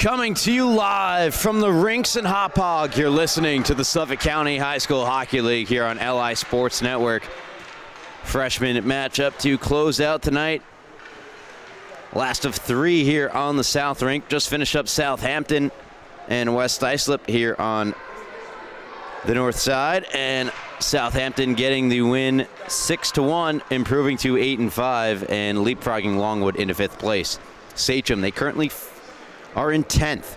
Coming to you live from the rinks in Hauppauge. You're listening to the Suffolk County High School Hockey League here on LI Sports Network. Freshman matchup to close out tonight. Last of three here on the South Rink. Just finished up Southampton and West Islip here on the north side. And Southampton getting the win 6-1, improving to 8-5 and leapfrogging Longwood into 5th place. Sachem, they currently are in 10th.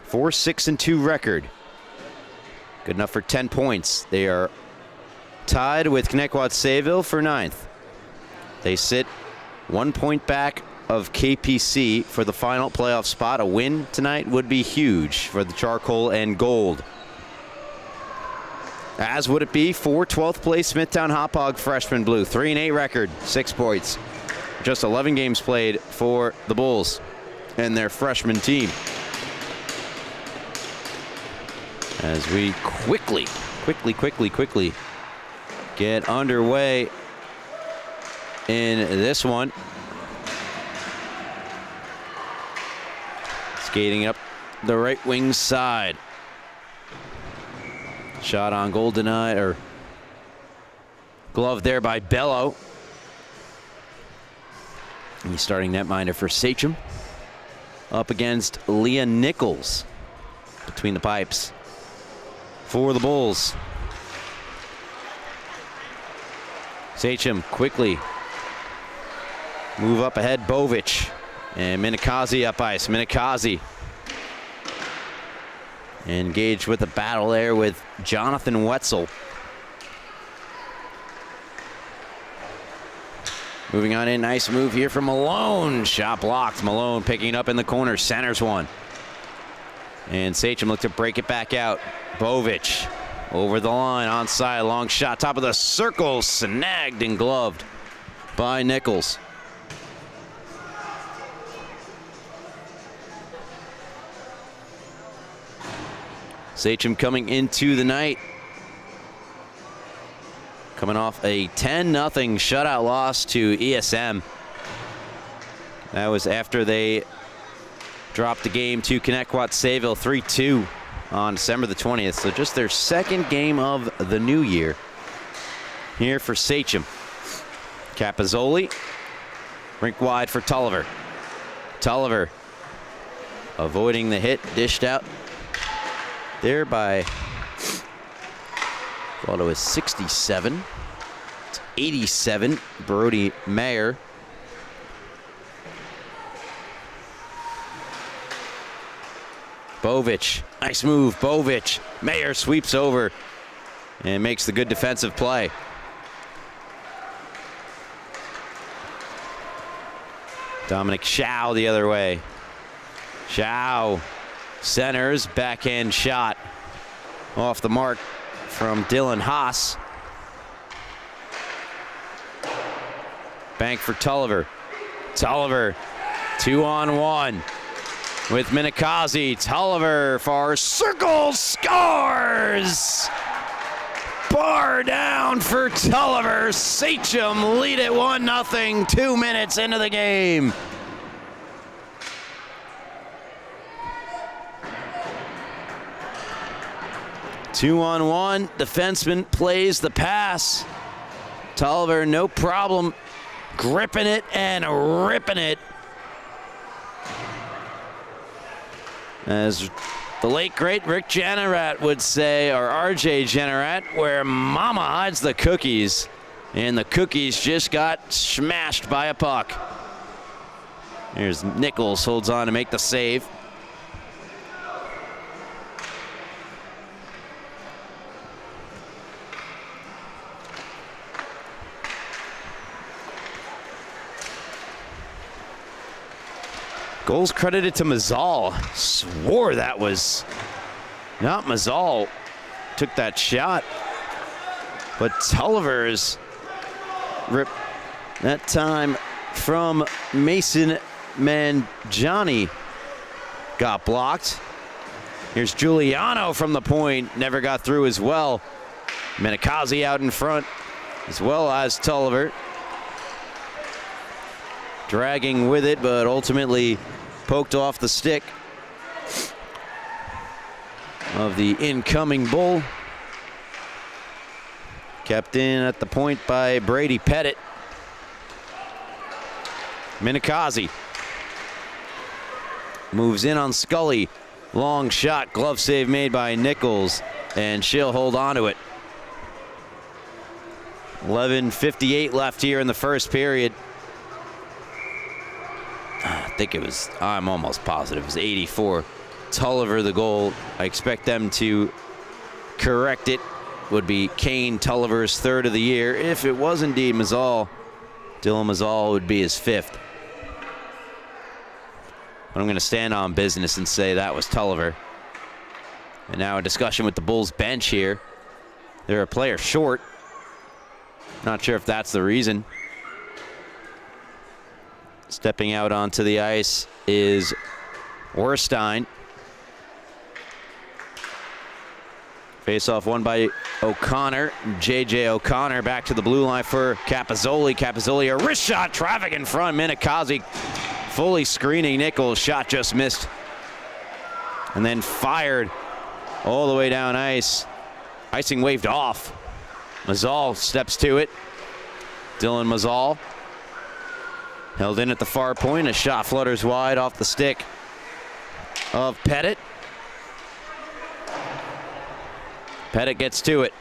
4-6-2 record. Good enough for 10 points. They are tied with Connecticut-Sayville for 9th. They sit 1 point back of KPC for the final playoff spot. A win tonight would be huge for the Charcoal and Gold. As would it be for 12th place Smithtown Hauppauge freshman blue. 3-8 record, 6 points. Just 11 games played for the Bulls and their freshman team. As we quickly get underway in this one. Skating up the right wing side. Shot on goal denied, or glove there by Bello. He's starting netminder for Sachem. Up against Leah Nichols between the pipes for the Bulls. Sachem quickly move up ahead. Bovic and Minikazi up ice. Minikazi engaged with a battle there with Jonathan Wetzel. Moving on in, nice move here from Malone. Shot blocked. Malone picking it up in the corner, centers one. And Sachem looked to break it back out. Bovic over the line, onside, long shot, top of the circle, snagged and gloved by Nichols. Sachem coming into the night, coming off a 10-0 shutout loss to ESM. That was after they dropped the game to Connecticut-Sayville 3-2 on December the 20th. So just their second game of the new year here for Sachem. Capozzoli, rink wide for Tulliver. Tulliver avoiding the hit, dished out there by, thought it was 67. It's 87, Brody Mayer. Bovic, nice move, Bovic. Mayer sweeps over and makes the good defensive play. Dominic Schau the other way. Schau centers, backhand shot off the mark from Dylan Haas. Bank for Tulliver. Tulliver 2-on-1 with Minikazi. Tulliver far circle, scores! Bar down for Tulliver. Sachem lead it 1-0, 2 minutes into the game. Two-on-one, defenseman plays the pass. Tulliver, no problem, gripping it and ripping it. As the late, great Rick Janarat would say, or RJ Janarat, where mama hides the cookies. And the cookies just got smashed by a puck. Here's Nichols, holds on to make the save. Goals credited to Mazzal. Swore that was not Mazzal. Took that shot. But Tulliver's ripped that time from Mason Mangiani. Got blocked. Here's Giuliano from the point. Never got through as well. Minikazi out in front, as well as Tulliver. Dragging with it, but ultimately poked off the stick of the incoming bull. Kept in at the point by Brady Pettit. Minikazi moves in on Scully. Long shot, glove save made by Nichols, and she'll hold on to it. 11:58 left here in the first period. I think it was, I'm almost positive, it was 84. Tulliver the goal. I expect them to correct it. Would be Kane Tulliver's third of the year. If it was indeed Mazzal, Dylan Mazzal would be his fifth. But I'm going to stand on business and say that was Tulliver. And now a discussion with the Bulls bench here. They're a player short. Not sure if that's the reason. Stepping out onto the ice is Werstein. Face-off won by O'Connor. J.J. O'Connor back to the blue line for Capozzoli. Capozzoli, a wrist shot, traffic in front. Minikazi fully screening Nichols. Shot just missed. And then fired all the way down ice. Icing waved off. Mazzal steps to it. Dylan Mazzal held in at the far point. A shot flutters wide off the stick of Pettit. Pettit gets to it.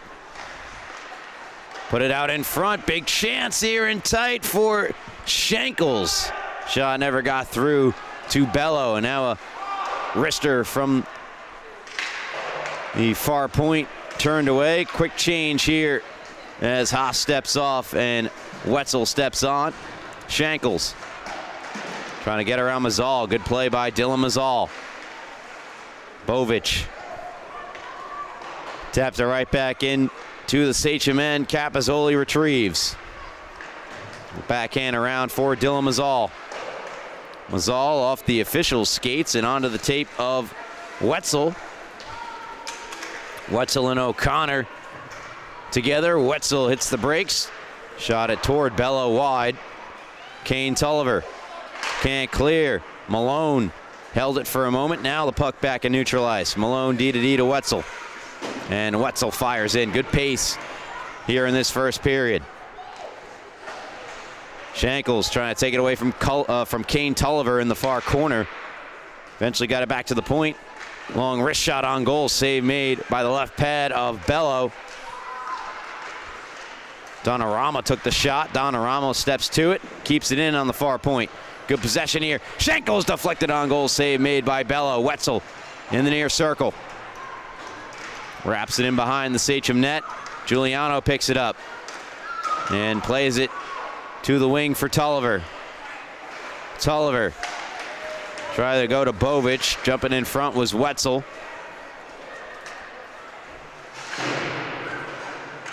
Put it out in front. Big chance here and tight for Shankles. Shot never got through to Bello. And now a wrister from the far point turned away. Quick change here as Haas steps off and Wetzel steps on. Shankles trying to get around Mazzal. Good play by Dylan Mazzal. Bovic taps it right back in to the Sachem end. Capozzoli retrieves. Backhand around for Dylan Mazzal. Mazzal off the official skates and onto the tape of Wetzel. Wetzel and O'Connor together. Wetzel hits the brakes. Shot it toward Bello wide. Kane Tulliver can't clear. Malone held it for a moment. Now the puck back in neutral ice. Malone D to Wetzel. And Wetzel fires in. Good pace here in this first period. Shankles trying to take it away from Kane Tulliver in the far corner. Eventually got it back to the point. Long wrist shot on goal. Save made by the left pad of Bello. Donnarumma took the shot. Donnarumma steps to it. Keeps it in on the far point. Good possession here. Shankles deflected on goal. Save made by Bello. Wetzel in the near circle. Wraps it in behind the Sachem net. Giuliano picks it up and plays it to the wing for Tulliver. Tulliver try to go to Bovic. Jumping in front was Wetzel.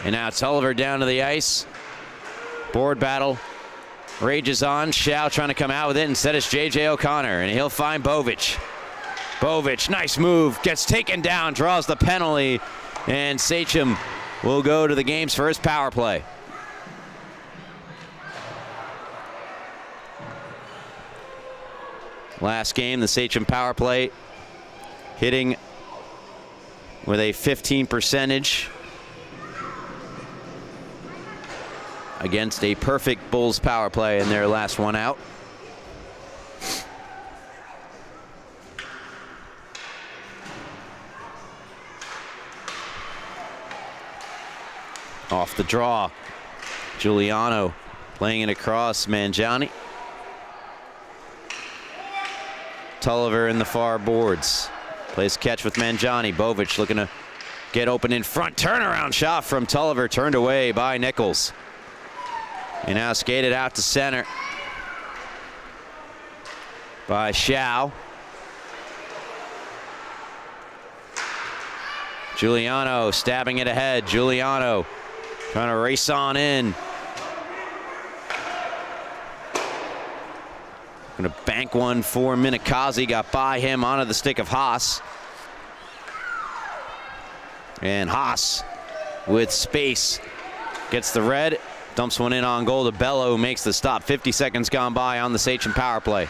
And now Tulliver down to the ice. Board battle rages on. Schau trying to come out with it. Instead it's J.J. O'Connor, and he'll find Bovic. Bovic, nice move, gets taken down, draws the penalty, and Sachem will go to the game's first power play. Last game, the Sachem power play hitting with a 15 percentage against a perfect Bulls power play in their last one out. Off the draw, Giuliano playing it across Mangiani. Tulliver in the far boards. Plays catch with Mangiani. Bovic looking to get open in front. Turnaround shot from Tulliver, turned away by Nichols. And now skated out to center by Schau. Giuliano stabbing it ahead. Giuliano trying to race on in. Going to bank one for Minikazi. Got by him onto the stick of Haas. And Haas with space gets the red. Dumps one in on goal to Bello, who makes the stop. 50 seconds gone by on the Sachem power play.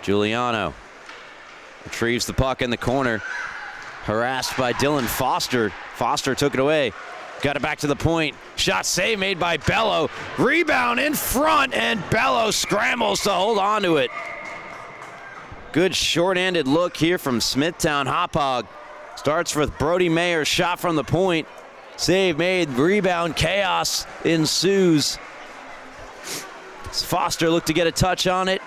Giuliano retrieves the puck in the corner. Harassed by Dylan Foster. Foster took it away. Got it back to the point. Shot save made by Bello. Rebound in front, and Bello scrambles to hold on to it. Good short-handed look here from Smithtown. Hauppauge starts with Brody Mayer's shot from the point. Save made, rebound, chaos ensues. Foster looked to get a touch on it.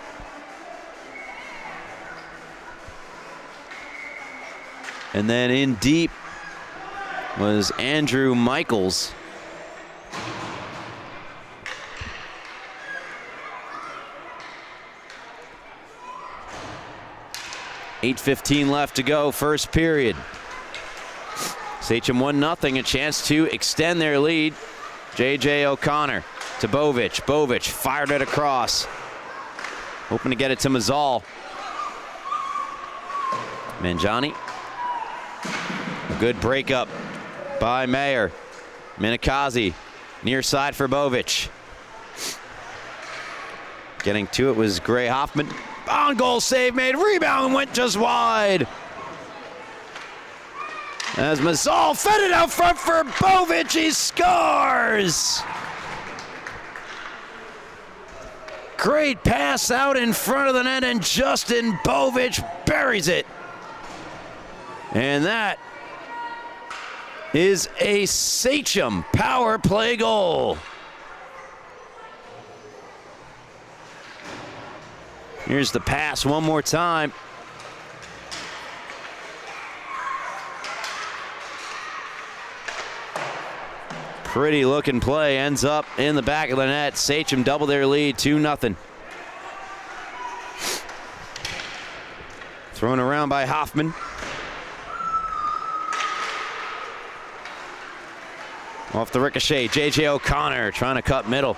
And then in deep was Andrew Michaels. .8:15 left to go, first period. Sachem 1-0, a chance to extend their lead. J.J. O'Connor to Bovic. Bovic fired it across. Hoping to get it to Mazzal. Mangiani. A good breakup by Mayer. Minikazi near side for Bovic. Getting to it was Gray Hoffman. On goal save made. Rebound went just wide. As Mazzal fed it out front for Bovic. He scores. Great pass out in front of the net, and Justin Bovic buries it. And that is a Sachem power play goal. Here's the pass one more time. Pretty looking play, ends up in the back of the net. Sachem double their lead, 2-0. Thrown around by Hoffman. Off the ricochet, J.J. O'Connor trying to cut middle.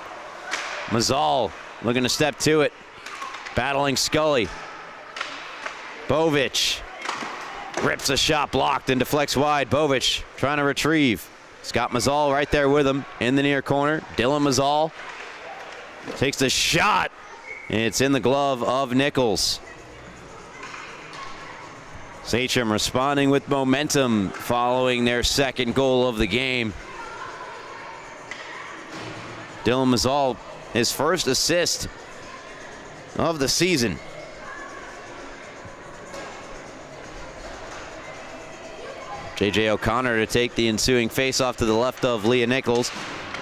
Mazzal looking to step to it. Battling Scully. Bovic rips a shot blocked and deflects wide. Bovic trying to retrieve. Scott Mazzal right there with him in the near corner. Dylan Mazzal takes the shot. It's in the glove of Nichols. Sachem responding with momentum following their second goal of the game. Dylan Mazzal, his first assist of the season. J.J. O'Connor to take the ensuing face-off to the left of Leah Nichols.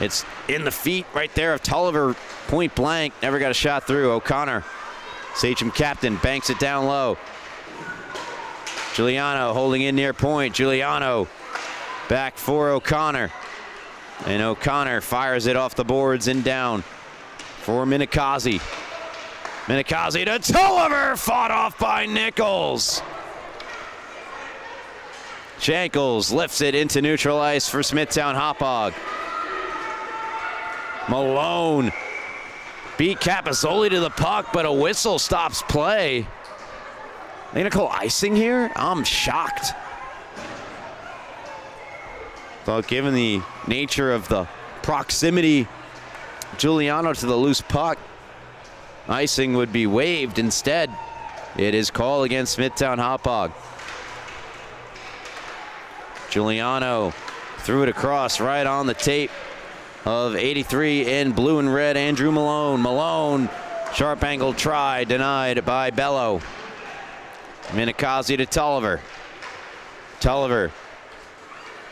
It's in the feet right there of Tulliver, point blank. Never got a shot through. O'Connor, Sachem captain, banks it down low. Giuliano holding in near point. Giuliano back for O'Connor. And O'Connor fires it off the boards and down for Minikazi. Minikazi to Tulliver, fought off by Nichols. Shankles lifts it into neutral ice for Smithtown Hauppauge. Malone beat Capasoli to the puck, but a whistle stops play. They gonna call icing here? I'm shocked. Thought given the nature of the proximity, Giuliano to the loose puck, icing would be waived. Instead, it is called against Smithtown Hauppauge. Giuliano threw it across right on the tape of 83 in blue and red, Andrew Malone. Malone, sharp angle try, denied by Bello. Minikazi to Tulliver. Tulliver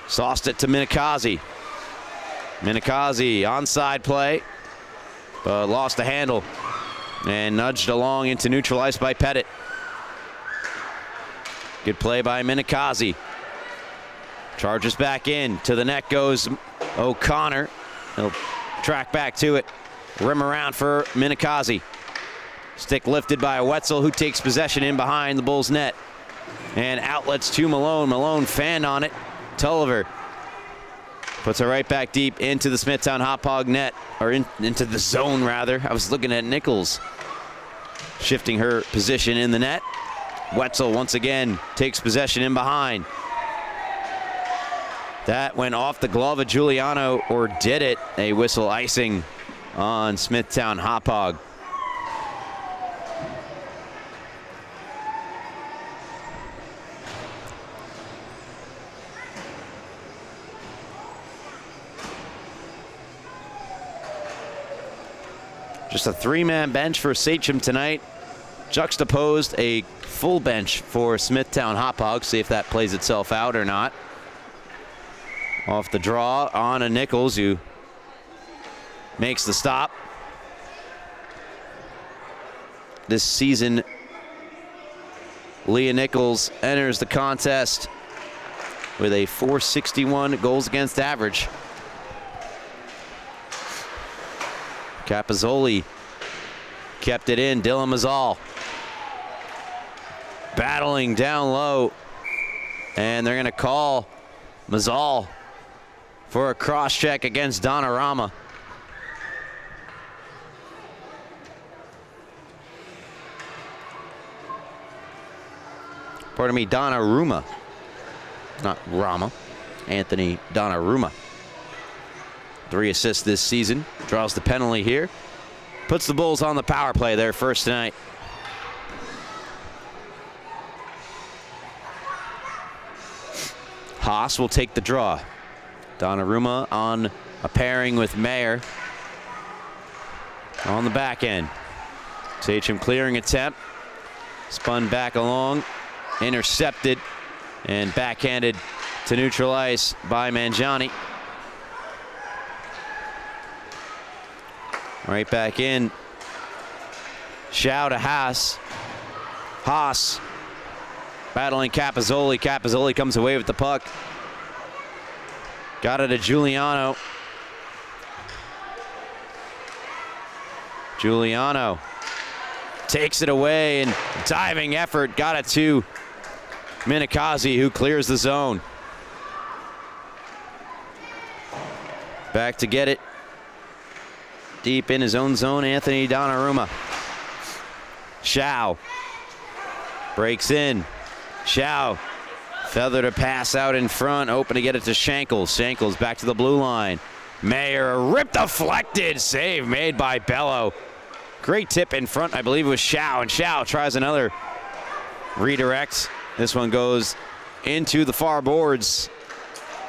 sauced it to Minikazi. Minikazi onside play, but lost the handle and nudged along into neutral ice by Pettit. Good play by Minikazi. Charges back in. To the net goes O'Connor. He'll track back to it. Rim around for Minikazi. Stick lifted by Wetzel, who takes possession in behind the Bulls' net. And outlets to Malone. Malone fanned on it. Tulliver puts it right back deep into the Smithtown Hauppauge net, or into the zone, rather. I was looking at Nichols shifting her position in the net. Wetzel once again takes possession in behind. That went off the glove of Giuliano, or did it? A whistle icing on Smithtown Hauppauge. Just a 3-man bench for Sachem tonight. Juxtaposed a full bench for Smithtown Hauppauge. See if that plays itself out or not. Off the draw on a Nichols, who makes the stop. This season, Leah Nichols enters the contest with a .461 goals against average. Capozzoli kept it in. Dylan Mazzal battling down low, and they're going to call Mazzal for a cross check against Donnarumma. Pardon me, Donnarumma, not Rama. Anthony Donnarumma. 3 assists this season. Draws the penalty here. Puts the Bulls on the power play there first tonight. Haas will take the draw. Donnarumma on a pairing with Mayer on the back end. Sachem clearing attempt. Spun back along. Intercepted and backhanded to neutral ice by Mangiani. Right back in. Schau to Haas. Haas battling Capozzoli. Capozzoli comes away with the puck. Got it to Giuliano. Giuliano takes it away, and diving effort got it to Minikazi, who clears the zone. Back to get it. Deep in his own zone, Anthony Donnarumma. Schau breaks in. Schau feathered a pass out in front, open to get it to Shankles. Shankles back to the blue line. Mayer, rip deflected, save made by Bello. Great tip in front, I believe it was Schau, and Schau tries another redirect. This one goes into the far boards.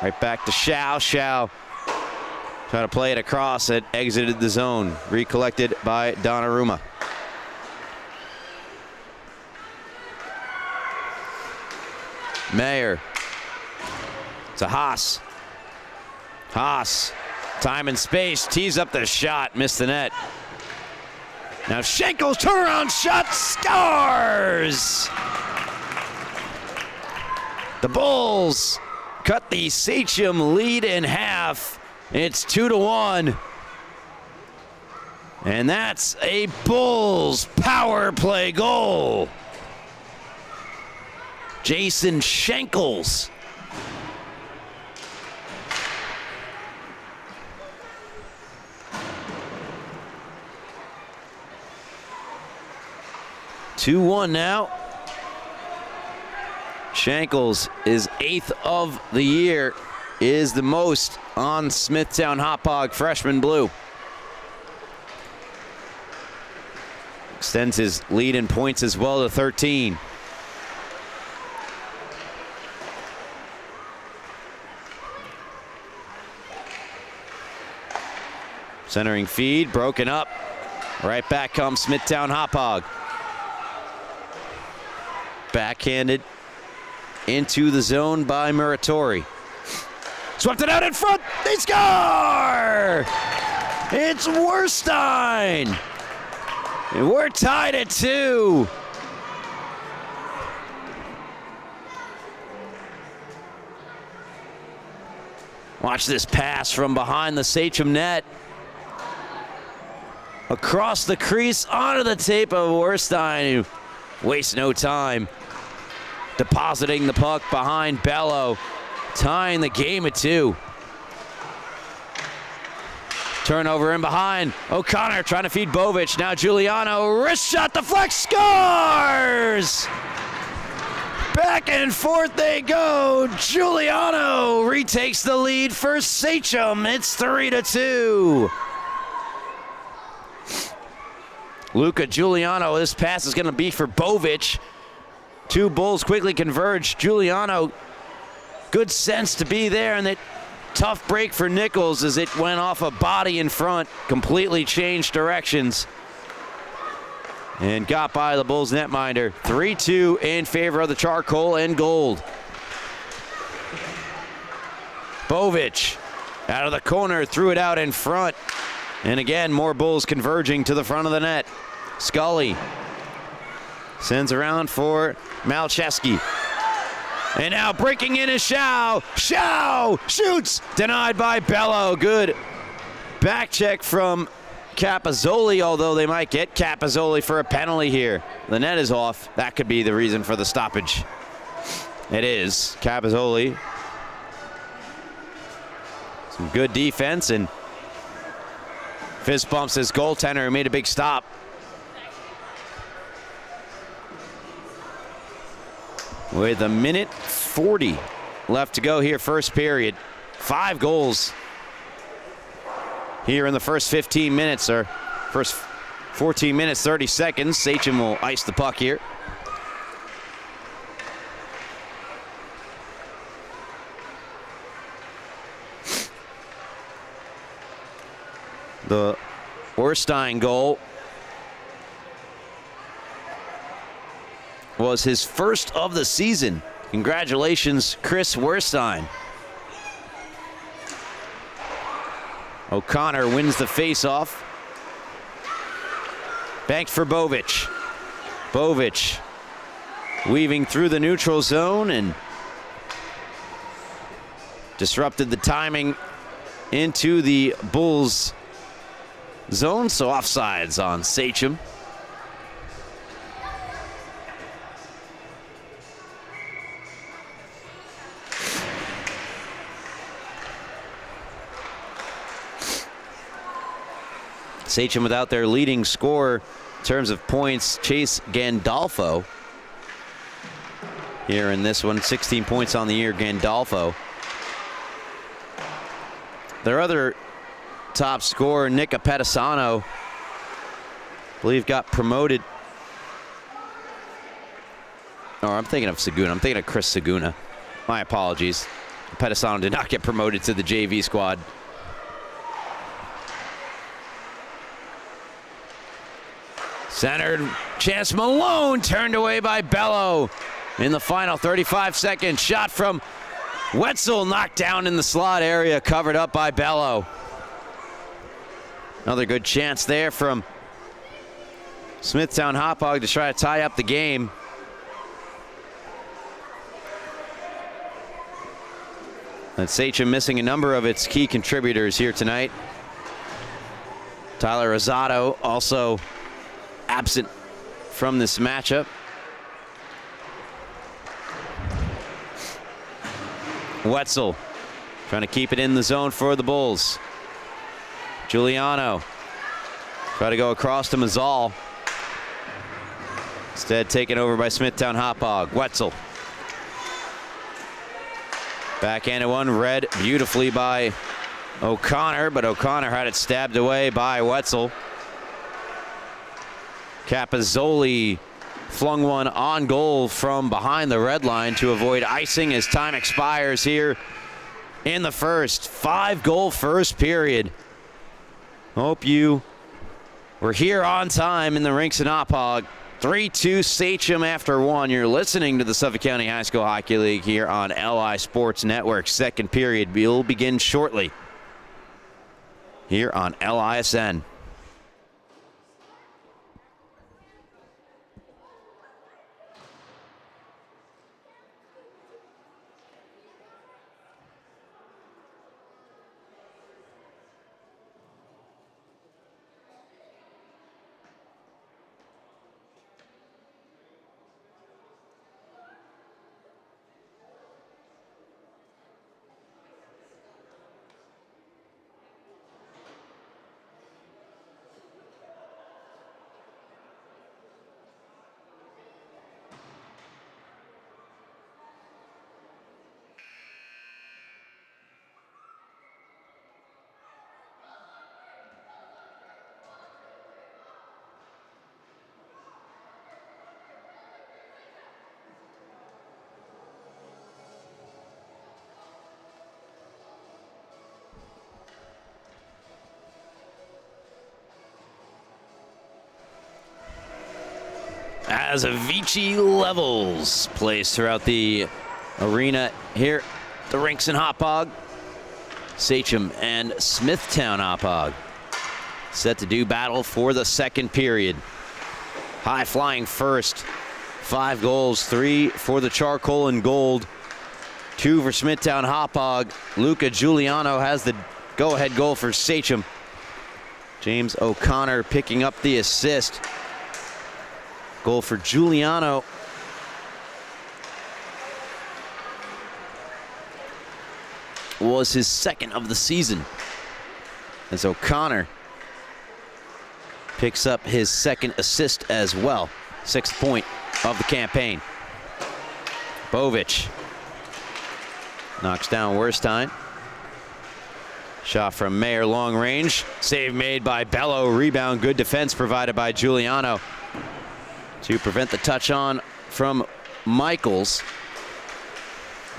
Right back to Schau. Schau trying to play it across. It exited the zone. Recollected by Donnarumma. Mayer to Haas. Haas, time and space, tees up the shot, missed the net. Now Shankles, turnaround shot, scores! The Bulls cut the Sachem lead in half. It's 2-1. And that's a Bulls power play goal. Jason Shankles. (2-1) now. Shankles is 8th of the year, is the most on Smithtown Hauppauge freshman blue. Extends his lead in points as well to 13. Centering feed, broken up. Right back comes Smithtown Hauppauge. Backhanded into the zone by Muratori. Swept it out in front. They score! It's Werstein. And we're tied at 2. Watch this pass from behind the Sachem net. Across the crease, onto the tape of Werstein, who wastes no time. Depositing the puck behind Bello, tying the game at 2. Turnover in behind. O'Connor trying to feed Bovic. Now Giuliano, wrist shot, deflect, scores! Back and forth they go. Giuliano retakes the lead for Sachem. It's 3-2. Luca Giuliano, this pass is going to be for Bovic. 2 Bulls quickly converge. Giuliano, good sense to be there, and they Tough break for Nichols as it went off a body in front, completely changed directions, and got by the Bulls netminder. 3-2 in favor of the charcoal and gold. Bovic out of the corner, threw it out in front. And again, more Bulls converging to the front of the net. Scully sends around for Malcheski. And now breaking in is Shao. Shao shoots, denied by Bello. Good back check from Capozzoli, although they might get Capozzoli for a penalty here. The net is off. That could be the reason for the stoppage. It is. Capozzoli. Some good defense, and fist bumps his goaltender who made a big stop. With a minute 40 left to go here, first period. 5 goals here in the first 15 minutes, or first 14 minutes, 30 seconds. Sachem will ice the puck here. The Orstein goal was his first of the season. Congratulations, Chris Werstein. O'Connor wins the faceoff. Banked for Bovic. Bovic weaving through the neutral zone and disrupted the timing into the Bulls zone, so offsides on Sachem. Sachem without their leading scorer in terms of points, Chase Gandolfo. Here in this one, 16 points on the year, Gandolfo. Their other top scorer, Nick Apettisano, I believe got promoted. Oh, I'm thinking of Saguna. I'm thinking of Chris Saguna. My apologies. Apettisano did not get promoted to the JV squad. Centered, Chance Malone turned away by Bello in the final 35 seconds. Shot from Wetzel knocked down in the slot area, covered up by Bello. Another good chance there from Smithtown Hauppauge to try to tie up the game. And Sachem missing a number of its key contributors here tonight. Tyler Rosado also absent from this matchup. Wetzel trying to keep it in the zone for the Bulls. Giuliano try to go across to Mazzal. Instead taken over by Smithtown Hauppauge. Wetzel. Backhanded one, read beautifully by O'Connor, but O'Connor had it stabbed away by Wetzel. Capozzoli flung one on goal from behind the red line to avoid icing as time expires here in the first. 5-goal first period. Hope you were here on time in the rinks in Hauppauge. 3-2 Sachem after 1. You're listening to the Suffolk County High School Hockey League here on LI Sports Network. Second period will begin shortly here on LISN. as Avicii levels plays throughout the arena here. The rinks in Hauppauge, Sachem and Smithtown Hauppauge set to do battle for the second period. High flying first, 5 goals, 3 for the charcoal and gold, 2 for Smithtown Hauppauge. Luca Giuliano has the go-ahead goal for Sachem. James O'Connor picking up the assist. Goal for Giuliano. Was his second of the season, as O'Connor picks up his second assist as well. 6th point of the campaign. Bovic knocks down Werstein. Shot from Mayer, long range. Save made by Bello. Rebound, good defense provided by Giuliano to prevent the touch on from Michaels.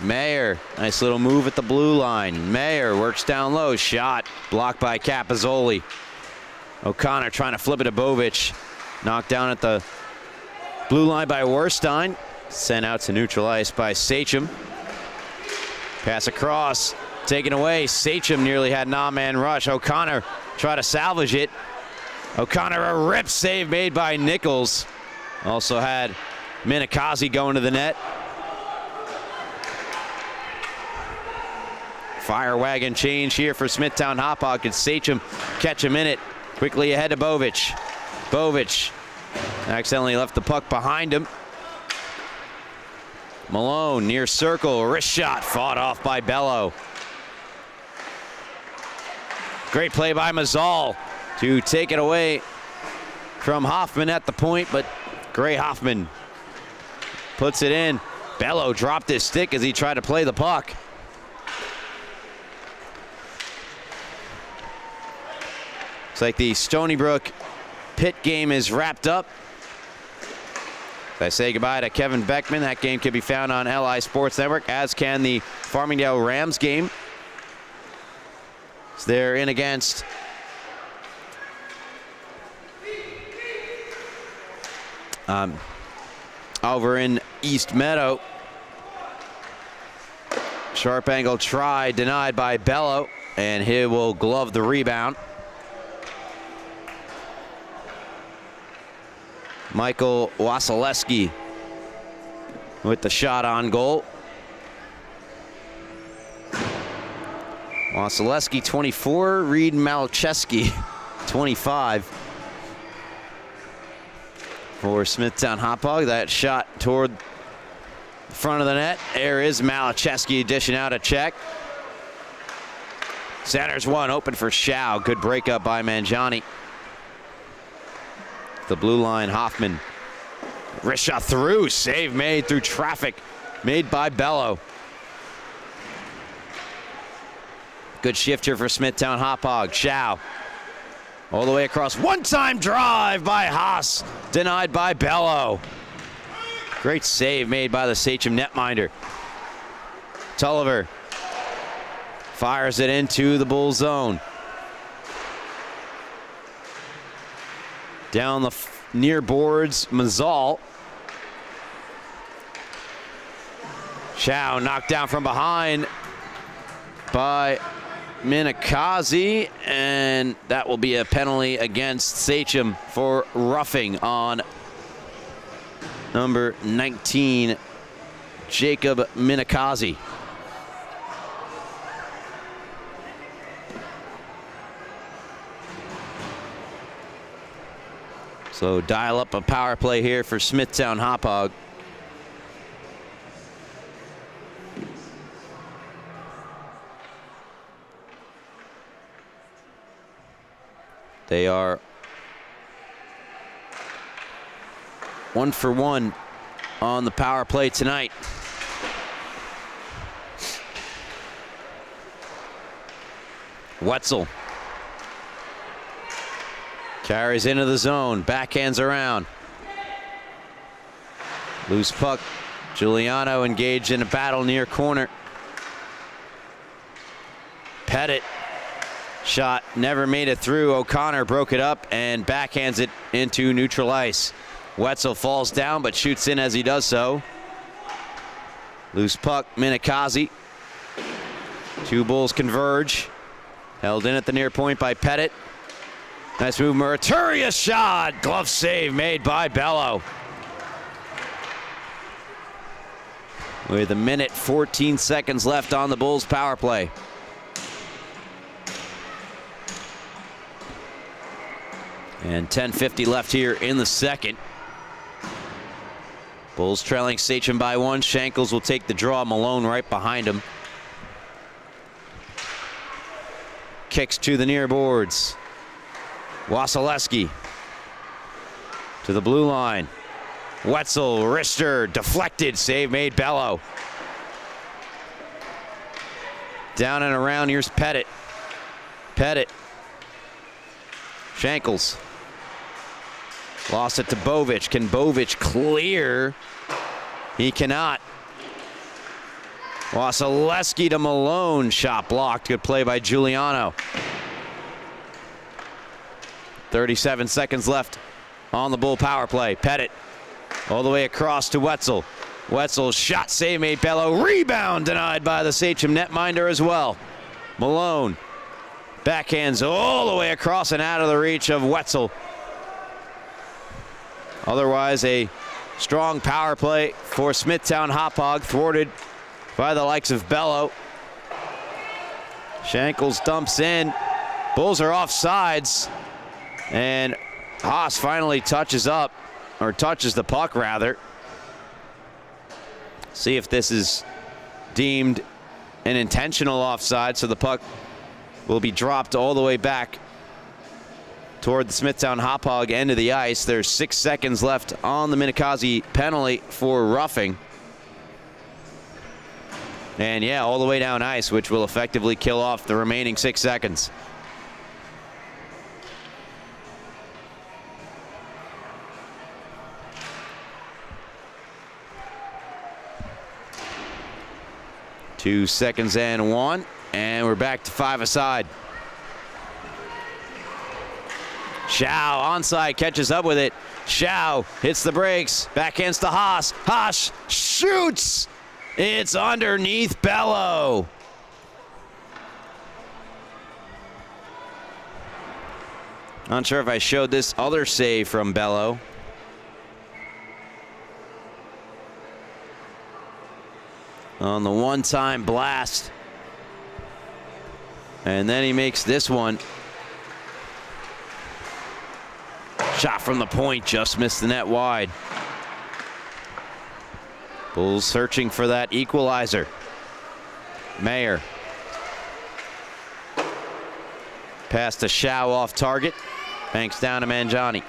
Mayer, nice little move at the blue line. Mayer works down low, shot blocked by Capozzoli. O'Connor trying to flip it to Bovic. Knocked down at the blue line by Werstein. Sent out to neutral ice by Sachem. Pass across, taken away. Sachem nearly had an on-man rush. O'Connor tried to salvage it. O'Connor, a rip save made by Nichols. Also had Minikazi going to the net. Fire wagon change here for Smithtown Hauppauge. Could Sachem catch him in it? Quickly ahead to Bovic. Bovic accidentally left the puck behind him. Malone near circle, wrist shot fought off by Bello. Great play by Mazzal to take it away from Hoffman at the point, but Gray Hoffman puts it in. Bello dropped his stick as he tried to play the puck. Looks like the Stony Brook pit game is wrapped up. As I say goodbye to Kevin Beckman, that game can be found on LI Sports Network, as can the Farmingdale Rams game. So they're in against over in East Meadow. Sharp angle try denied by Bello, and he will glove the rebound. Michael Wasilewski with the shot on goal. Wasilewski 24, Reed Malcheski 25 for Smithtown Hauppauge. That shot toward the front of the net. There is Malcheski dishing out a check. Centers one, open for Shao. Good breakup by Mangiani. The blue line, Hoffman. Wrist shot through, save made through traffic, made by Bello. Good shift here for Smithtown Hauppauge. Shao all the way across. One-time drive by Haas, denied by Bello. Great save made by the Sachem netminder. Tulliver fires it into the Bull zone. Down the near boards, Mazzal. Shao knocked down from behind by Minikazi, and that will be a penalty against Sachem for roughing on number 19, Jacob Minikazi. So dial up a power play here for Smithtown Hauppauge. They are 1 for 1 on the power play tonight. Wetzel carries into the zone, backhands around. Loose puck. Giuliano engaged in a battle near corner. Pettit. Shot never made it through. O'Connor broke it up and backhands it into neutral ice. Wetzel falls down but shoots in as he does so. Loose puck, Minikazi. Two Bulls converge. Held in at the near point by Pettit. Nice move, Muratoria's shot. Glove save made by Bello. With 1:14 seconds left on the Bulls power play. And 10:50 left here in the second. Bulls trailing Sachem by 1. Shankles will take the draw. Malone right behind him. Kicks to the near boards. Wasilewski to the blue line. Wetzel, wrister, deflected, save made Bello. Down and around, here's Pettit. Pettit. Shankles. Lost it to Bovic. Can Bovic clear? He cannot. Wasilewski to Malone, shot blocked. Good play by Giuliano. 37 seconds left on the Bull power play. Pettit. All the way across to Wetzel. Wetzel's shot save made Bello. Rebound denied by the Sachem netminder as well. Malone. Backhands all the way across and out of the reach of Wetzel. Otherwise, a strong power play for Smithtown Hauppauge, thwarted by the likes of Bello. Shankles dumps in. Bulls are off sides. And Haas finally touches up. Or touches the puck, rather. See if this is deemed an intentional offside, so the puck will be dropped all the way back toward the Smithtown Hauppauge end of the ice. There's 6 seconds left on the Minikazi penalty for roughing. And yeah, all the way down ice, which will effectively kill off the remaining 6 seconds. Two seconds and 1, and we're back to 5 aside. Schau onside, catches up with it. Schau hits the brakes, backhands to Haas. Haas shoots. It's underneath Bello. Not sure if I showed this other save from Bello. On the one-time blast. And then he makes this one. Shot from the point, just missed the net wide. Bulls searching for that equalizer. Mayer. Pass to Schau off target. Banks down to Mangiani.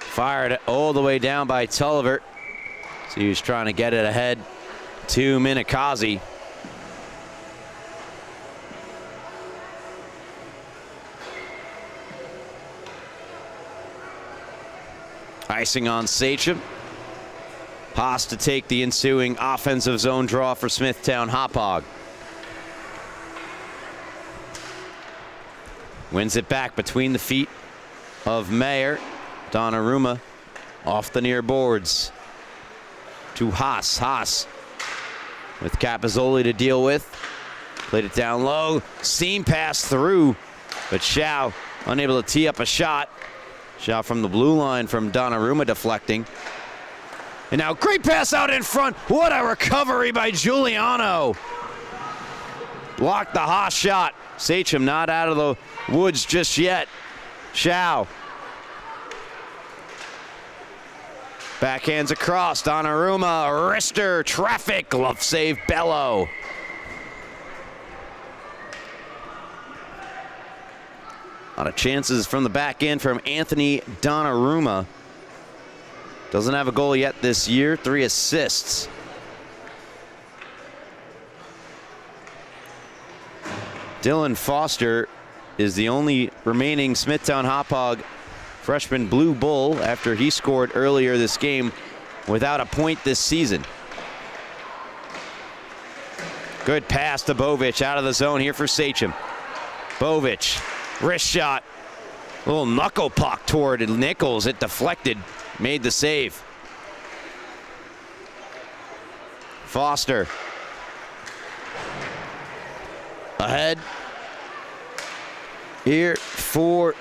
Fired all the way down by Tulliver. So he was trying to get it ahead to Minikazi. Icing on Sachem. Haas to take the ensuing offensive zone draw for Smithtown Hauppauge. Wins it back between the feet of Mayer. Donnarumma off the near boards to Haas. Haas with Capozzoli to deal with. Played it down low. Seam pass through, but Schau unable to tee up a shot. Shot from the blue line from Donnarumma deflecting. And now great pass out in front. What a recovery by Giuliano. Blocked the Haas shot. Sachem not out of the woods just yet. Schau. Backhands across. Donnarumma, wrister, traffic, glove save, Bello. A lot of chances from the back end from Anthony Donnarumma. Doesn't have a goal yet this year, 3 assists. Dylan Foster is the only remaining Smithtown Hauppauge freshman Blue Bull after he scored earlier this game without a point this season. Good pass to Bovic out of the zone here for Sachem. Bovic Wrist shot. A little knuckle puck toward Nichols. It deflected. Made the save. Foster. Ahead. Here for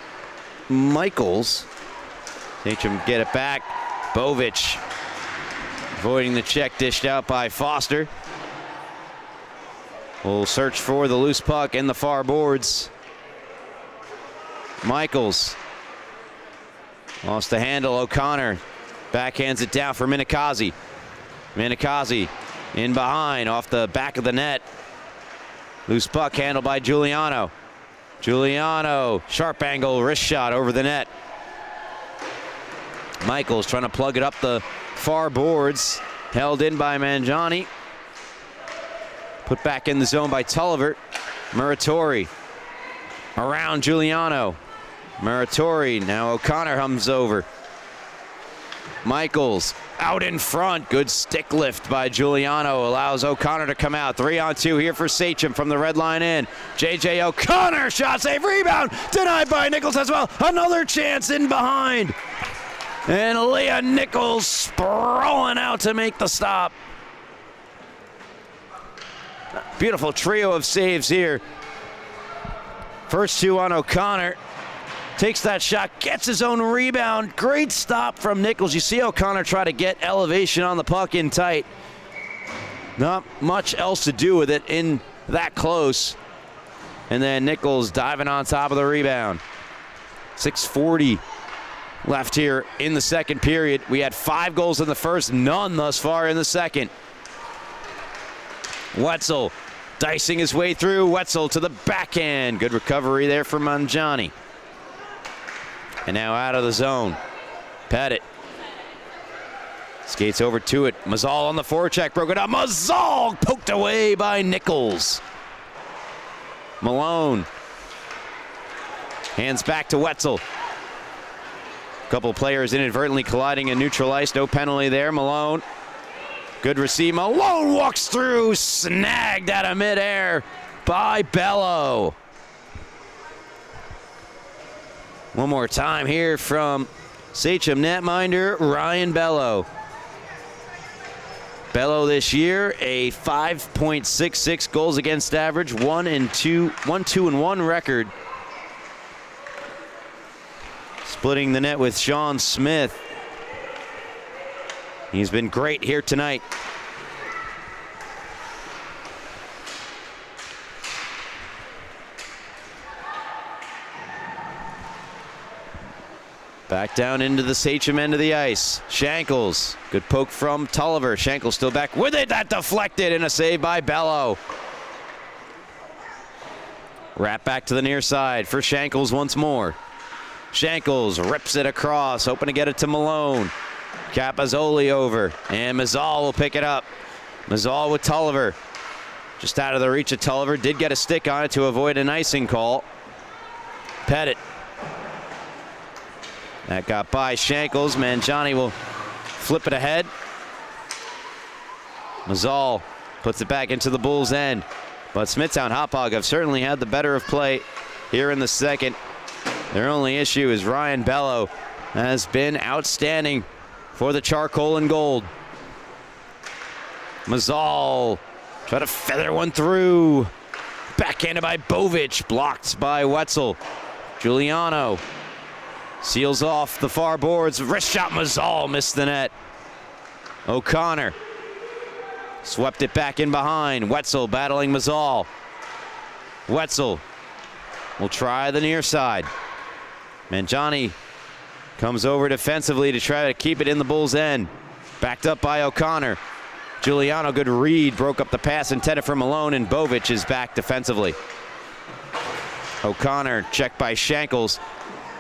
Michaels. Sachem get it back. Bovich avoiding the check, dished out by Foster. We'll search for the loose puck in the far boards. Michaels lost the handle. O'Connor backhands it down for Minikazi. Minikazi in behind off the back of the net. Loose puck handled by Giuliano. Giuliano, sharp angle, wrist shot over the net. Michaels trying to plug it up the far boards. Held in by Mangiani. Put back in the zone by Tulliver. Muratori around Giuliano. Muratori, now O'Connor hums over. Michaels out in front. Good stick lift by Giuliano. Allows O'Connor to come out. 3-on-2 here for Sachem from the red line in. J.J. O'Connor, shot save, rebound. Denied by Nichols as well. Another chance in behind. And Leah Nichols sprawling out to make the stop. Beautiful trio of saves here. First two on O'Connor. Takes that shot, gets his own rebound. Great stop from Nichols. You see O'Connor try to get elevation on the puck in tight. Not much else to do with it in that close. And then Nichols diving on top of the rebound. 6:40 left here in the second period. We had 5 goals in the first, none thus far in the second. Wetzel dicing his way through. Wetzel to the backhand. Good recovery there for Mangiani. And now out of the zone. Pettit skates over to it. Mazzal on the forecheck, broke it up. Mazzal poked away by Nichols. Malone hands back to Wetzel. Couple players inadvertently colliding in neutral ice. No penalty there. Malone. Good receive. Malone walks through. Snagged out of midair by Bello. One more time here from Sachem netminder Ryan Bello. Bello this year, a 5.66 goals against average, 1-2-1 record. Splitting the net with Sean Smith. He's been great here tonight. Back down into the Sachem end of the ice. Shankles. Good poke from Tulliver. Shankles still back with it. That deflected and a save by Bello. Wrap back to the near side for Shankles once more. Shankles rips it across, hoping to get it to Malone. Capazzoli over, and Mazzal will pick it up. Mazzal with Tulliver. Just out of the reach of Tulliver. Did get a stick on it to avoid an icing call. Pettit. That got by Shankles. Mangiani will flip it ahead. Mazzal puts it back into the Bulls' end. But Smithtown Hauppauge have certainly had the better of play here in the second. Their only issue is Ryan Bello has been outstanding for the charcoal and gold. Mazzal try to feather one through. Backhanded by Bovich, blocked by Wetzel. Giuliano seals off the far boards. Wrist shot. Mazzal missed the net. O'Connor swept it back in behind. Wetzel battling Mazzal. Wetzel will try the near side. Mangiani comes over defensively to try to keep it in the Bulls' end. Backed up by O'Connor. Giuliano, good read, broke up the pass intended for Malone, and Bovich is back defensively. O'Connor checked by Shankles.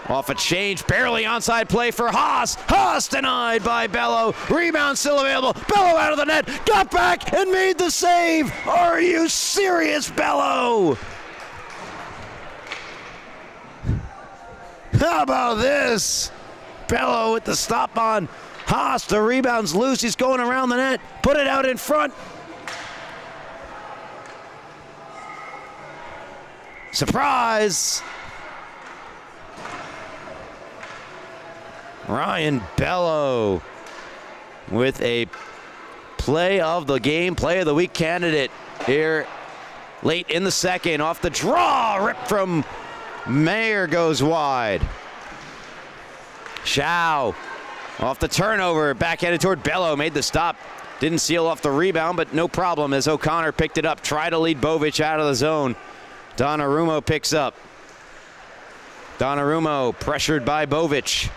Off a change, barely onside play for Haas. Haas denied by Bello. Rebound still available. Bello out of the net, got back and made the save. Are you serious, Bello? How about this? Bello with the stop on Haas. The rebound's loose. He's going around the net. Put it out in front. Surprise! Ryan Bello with a play of the game, play of the week candidate here late in the second. Off the draw, ripped from Mayer, goes wide. Shao off the turnover, backhanded toward Bello, made the stop. Didn't seal off the rebound, but no problem as O'Connor picked it up. Tried to lead Bovic out of the zone. Donnarumma picks up. Donnarumma pressured by Bovic.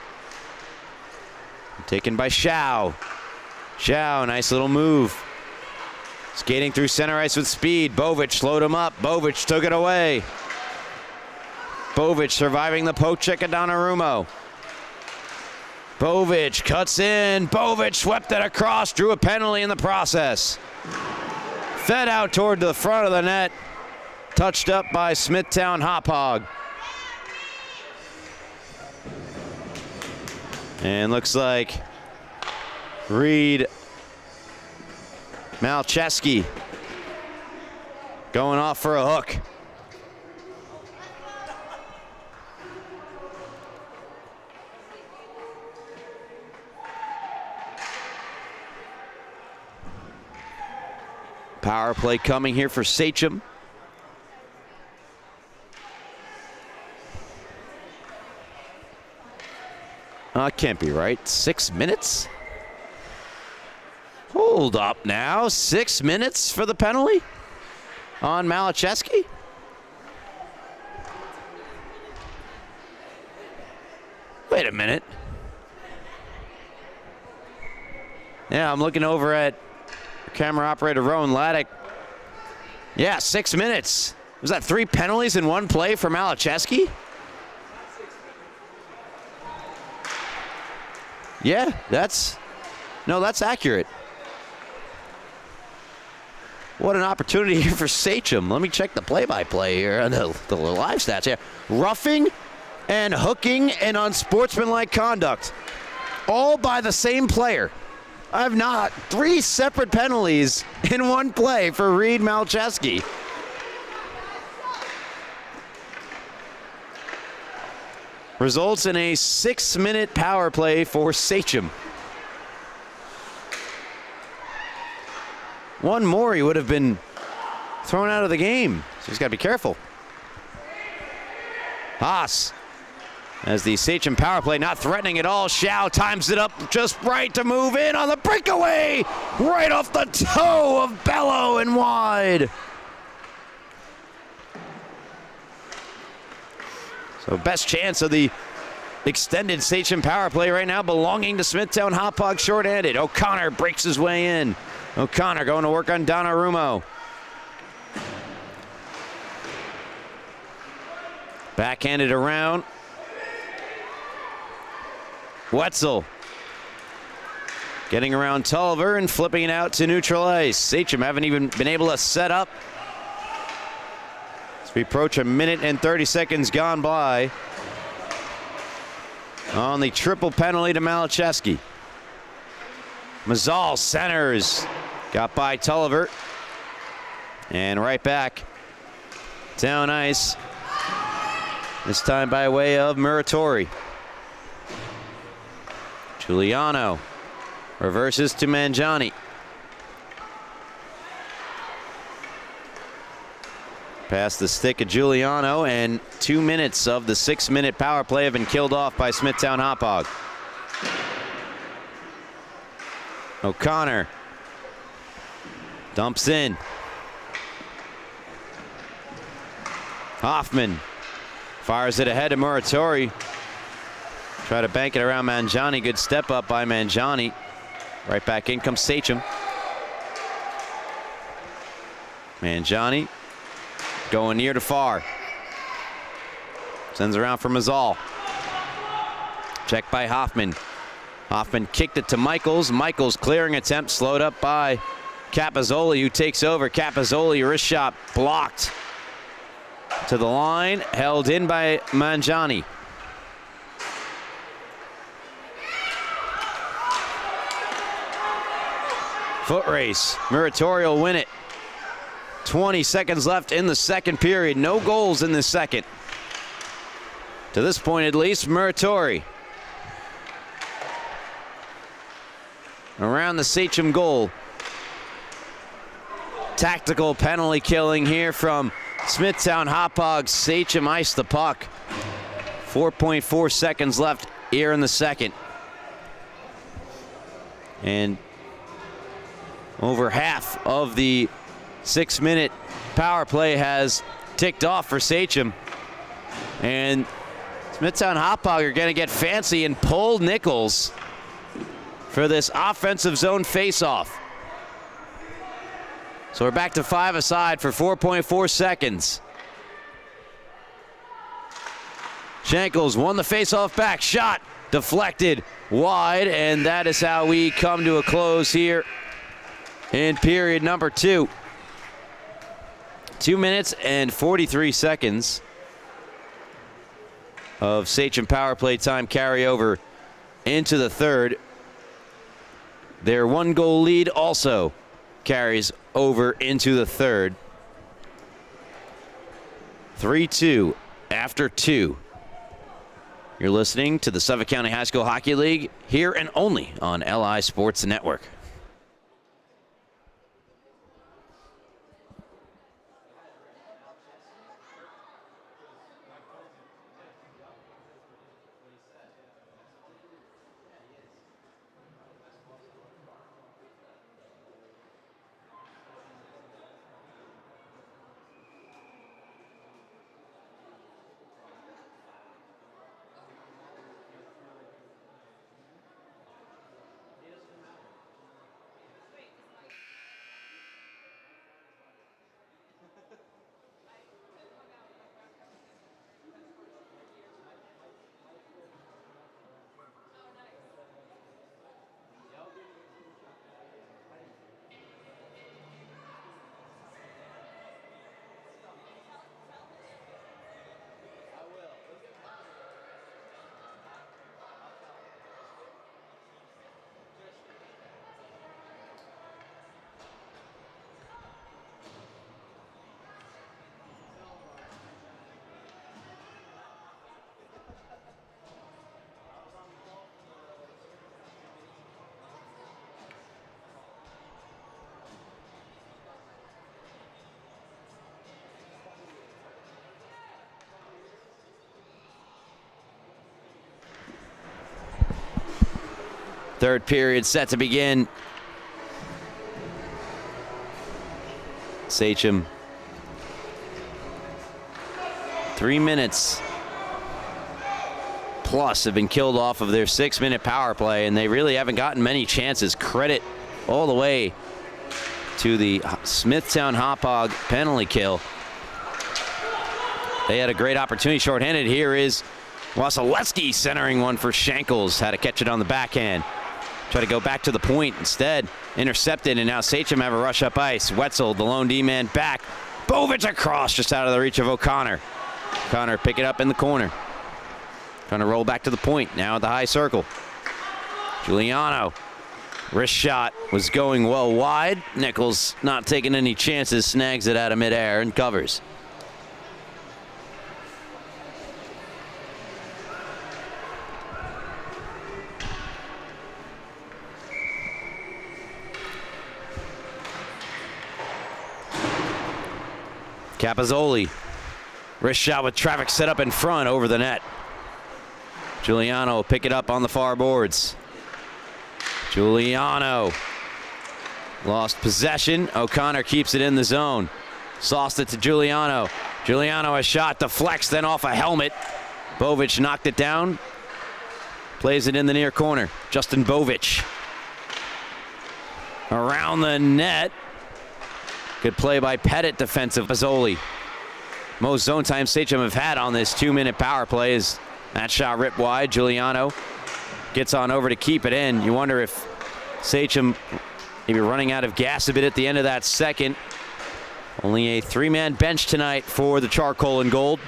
Taken by Shao. Shao, nice little move. Skating through center ice with speed. Bovic slowed him up. Bovic took it away. Bovic surviving the poke check of Donnarumma. Bovic cuts in. Bovic swept it across, drew a penalty in the process. Fed out toward the front of the net. Touched up by Smithtown Hauppauge. And looks like Reed Malcheski going off for a hook. Power play coming here for Sachem. Can't be right. 6 minutes? Hold up now. 6 minutes for the penalty on Malcheski? Wait a minute. Yeah, I'm looking over at camera operator Rowan Laddick. Yeah, 6 minutes. Was that 3 penalties in one play for Malcheski? Yeah, that's accurate. What an opportunity here for Sachem. Let me check the play-by-play here on the live stats here. Roughing and hooking and unsportsmanlike conduct, all by the same player. I've not 3 separate penalties in one play for Reed Malcheski. Results in a 6-minute power play for Sachem. One more, he would have been thrown out of the game. So he's got to be careful. Haas, as the Sachem power play, not threatening at all. Shao times it up just right to move in on the breakaway. Right off the toe of Bello and wide. So best chance of the extended Sachem power play right now belonging to Smithtown Hauppauge shorthanded. O'Connor breaks his way in. O'Connor going to work on Donnarumma. Backhanded around. Wetzel getting around Tulliver and flipping it out to neutral ice. Sachem haven't even been able to set up. As we approach 1 minute and 30 seconds gone by on the triple penalty to Malcheski. Mazzal centers. Got by Tulliver. And right back down ice. This time by way of Muratori. Giuliano reverses to Mangiani. Past the stick of Giuliano, and 2 minutes of the 6-minute power play have been killed off by Smithtown Hauppauge. O'Connor dumps in. Hoffman fires it ahead to Muratori. Try to bank it around Mangiani. Good step up by Mangiani. Right back in comes Sachem. Mangiani going near to far. Sends around for Mazzal. Checked by Hoffman. Hoffman kicked it to Michaels. Michaels clearing attempt slowed up by Capozzoli, who takes over. Capozzoli, wrist shot blocked to the line, held in by Mangiani. Foot race. Muratori will win it. 20 seconds left in the second period. No goals in the second. To this point, at least, Muratori. around the Sachem goal. Tactical penalty killing here from Smithtown Hauppauge. Sachem iced the puck. 4.4 seconds left here in the second. And over half of the 6-minute power play has ticked off for Sachem. And Smithtown Hauppauge are going to get fancy and pull Nichols for this offensive zone faceoff. So we're back to 5 aside for 4.4 seconds. Shankles won the faceoff back. Shot deflected wide, and that is how we come to a close here in period number 2. 2 minutes and 43 seconds of Sachem power play time carry over into the third. Their 1-goal lead also carries over into the third. 3-2 after 2. You're listening to the Suffolk County High School Hockey League here and only on LI Sports Network. Third period set to begin. Sachem. 3 minutes plus have been killed off of their 6-minute power play, and they really haven't gotten many chances. Credit all the way to the Smithtown Hauppauge penalty kill. They had a great opportunity shorthanded. Here is Wasilewski centering one for Shankles. Had to catch it on the backhand. Try to go back to the point. Instead, intercepted, and now Sachem have a rush up ice. Wetzel, the lone D-man, back. Bovich across, just out of the reach of O'Connor. O'Connor pick it up in the corner. Trying to roll back to the point, now at the high circle. Giuliano, wrist shot was going well wide. Nichols not taking any chances, snags it out of midair and covers. Capozzoli, wrist shot with traffic set up in front over the net. Giuliano pick it up on the far boards. Giuliano lost possession. O'Connor keeps it in the zone. Sauced it to Giuliano. Giuliano a shot, deflects, then off a helmet. Bovich knocked it down. Plays it in the near corner. Justin Bovich. Around the net. Good play by Pettit, defensive. Mazzoli. Most zone time Sachem have had on this 2-minute power play is that shot ripped wide. Giuliano gets on over to keep it in. You wonder if Sachem maybe running out of gas a bit at the end of that second. Only a 3-man bench tonight for the Charcoal and Gold,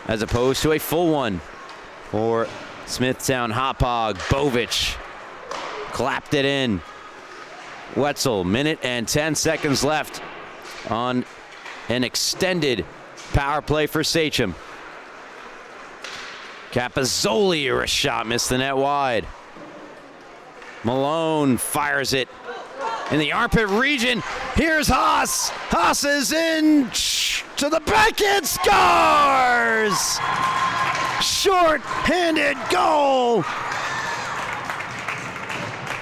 as opposed to a full one for Smithtown Hauppauge. Bovich clapped it in. Wetzel, minute and 10 seconds left on an extended power play for Sachem. Capozzoli, a shot, missed the net wide. Malone fires it in the armpit region. Here's Haas. Haas is in to the backhand, scores! Short-handed goal.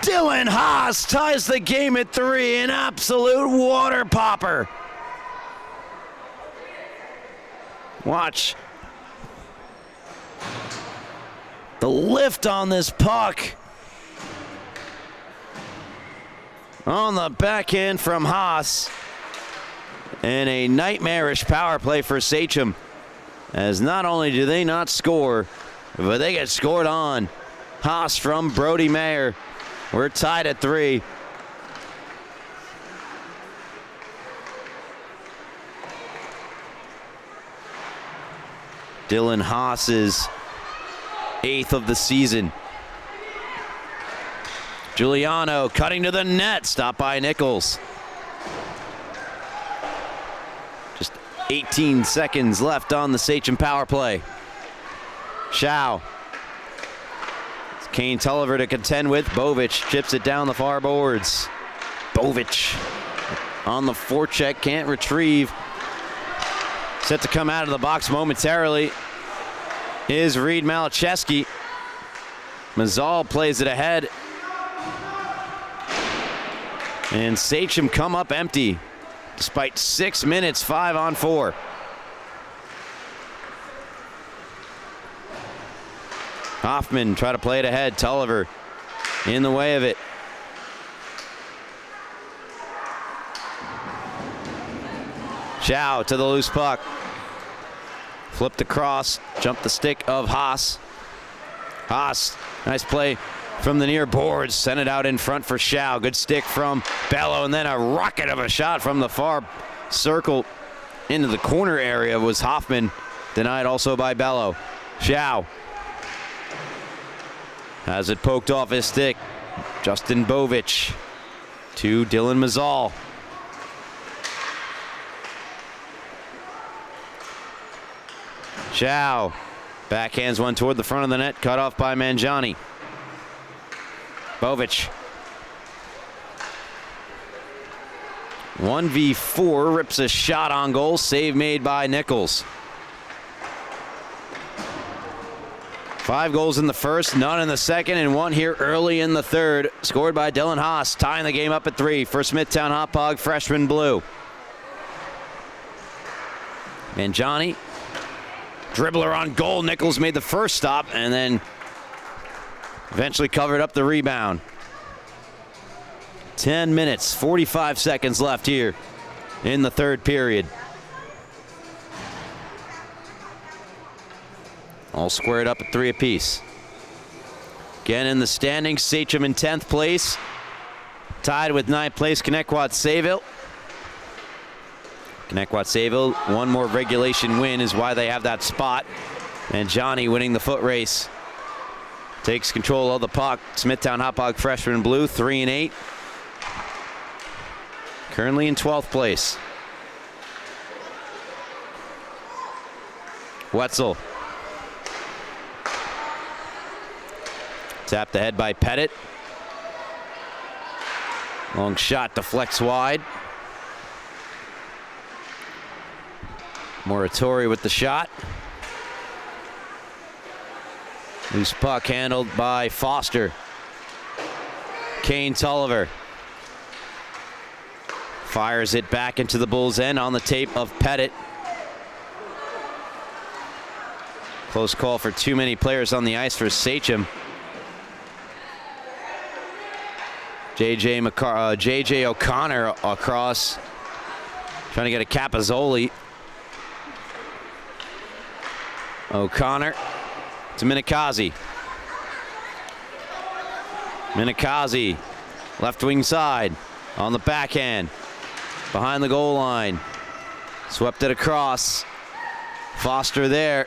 Dylan Haas ties the game at 3, an absolute water popper. Watch the lift on this puck. On the backhand from Haas. And a nightmarish power play for Sachem, as not only do they not score, but they get scored on. Haas from Brody Mayer. We're tied at 3. Dylan Haas's 8th of the season. Giuliano cutting to the net, stopped by Nichols. Just 18 seconds left on the Sachem power play. Shao. Kane Tulliver to contend with. Bovic chips it down the far boards. Bovic on the forecheck, can't retrieve. Set to come out of the box momentarily is Reed Malachevsky. Mazal plays it ahead. And Sachem come up empty despite 6 minutes, 5-on-4. Hoffman try to play it ahead. Tulliver in the way of it. Chow to the loose puck. Flipped across, jumped the stick of Haas. Haas, nice play from the near boards. Sent it out in front for Shao. Good stick from Bello, and then a rocket of a shot from the far circle into the corner area was Hoffman. Denied also by Bello. Shao has it poked off his stick. Justin Bovic to Dylan Mazal. Shao backhands one toward the front of the net, cut off by Mangiani. Bovic. 1v4, rips a shot on goal, save made by Nichols. 5 goals in the first, none in the second, and 1 here early in the third. Scored by Dylan Haas, tying the game up at 3 for Smithtown Hauppauge, freshman blue. Mangiani, dribbler on goal. Nichols made the first stop and then eventually covered up the rebound. 10 minutes, 45 seconds left here in the third period. All squared up at 3 apiece. Again in the standings, Sachem in 10th place. Tied with 9th place, Connecticut-Sayville. Connecticut-Sayville, 1 more regulation win is why they have that spot. And Johnny winning the foot race. Takes control of the puck. Smithtown Hauppauge freshman blue, 3-8. Currently in 12th place. Wetzel. Tapped ahead by Pettit. Long shot deflects wide. Moratori with the shot. Loose puck handled by Foster. Kane Tulliver fires it back into the Bulls' end on the tape of Pettit. Close call for too many players on the ice for Sachem. J.J. O'Connor across, trying to get a Capozzoli. O'Connor to Minikazi. Minikazi, left wing side, on the backhand, behind the goal line. Swept it across. Foster there.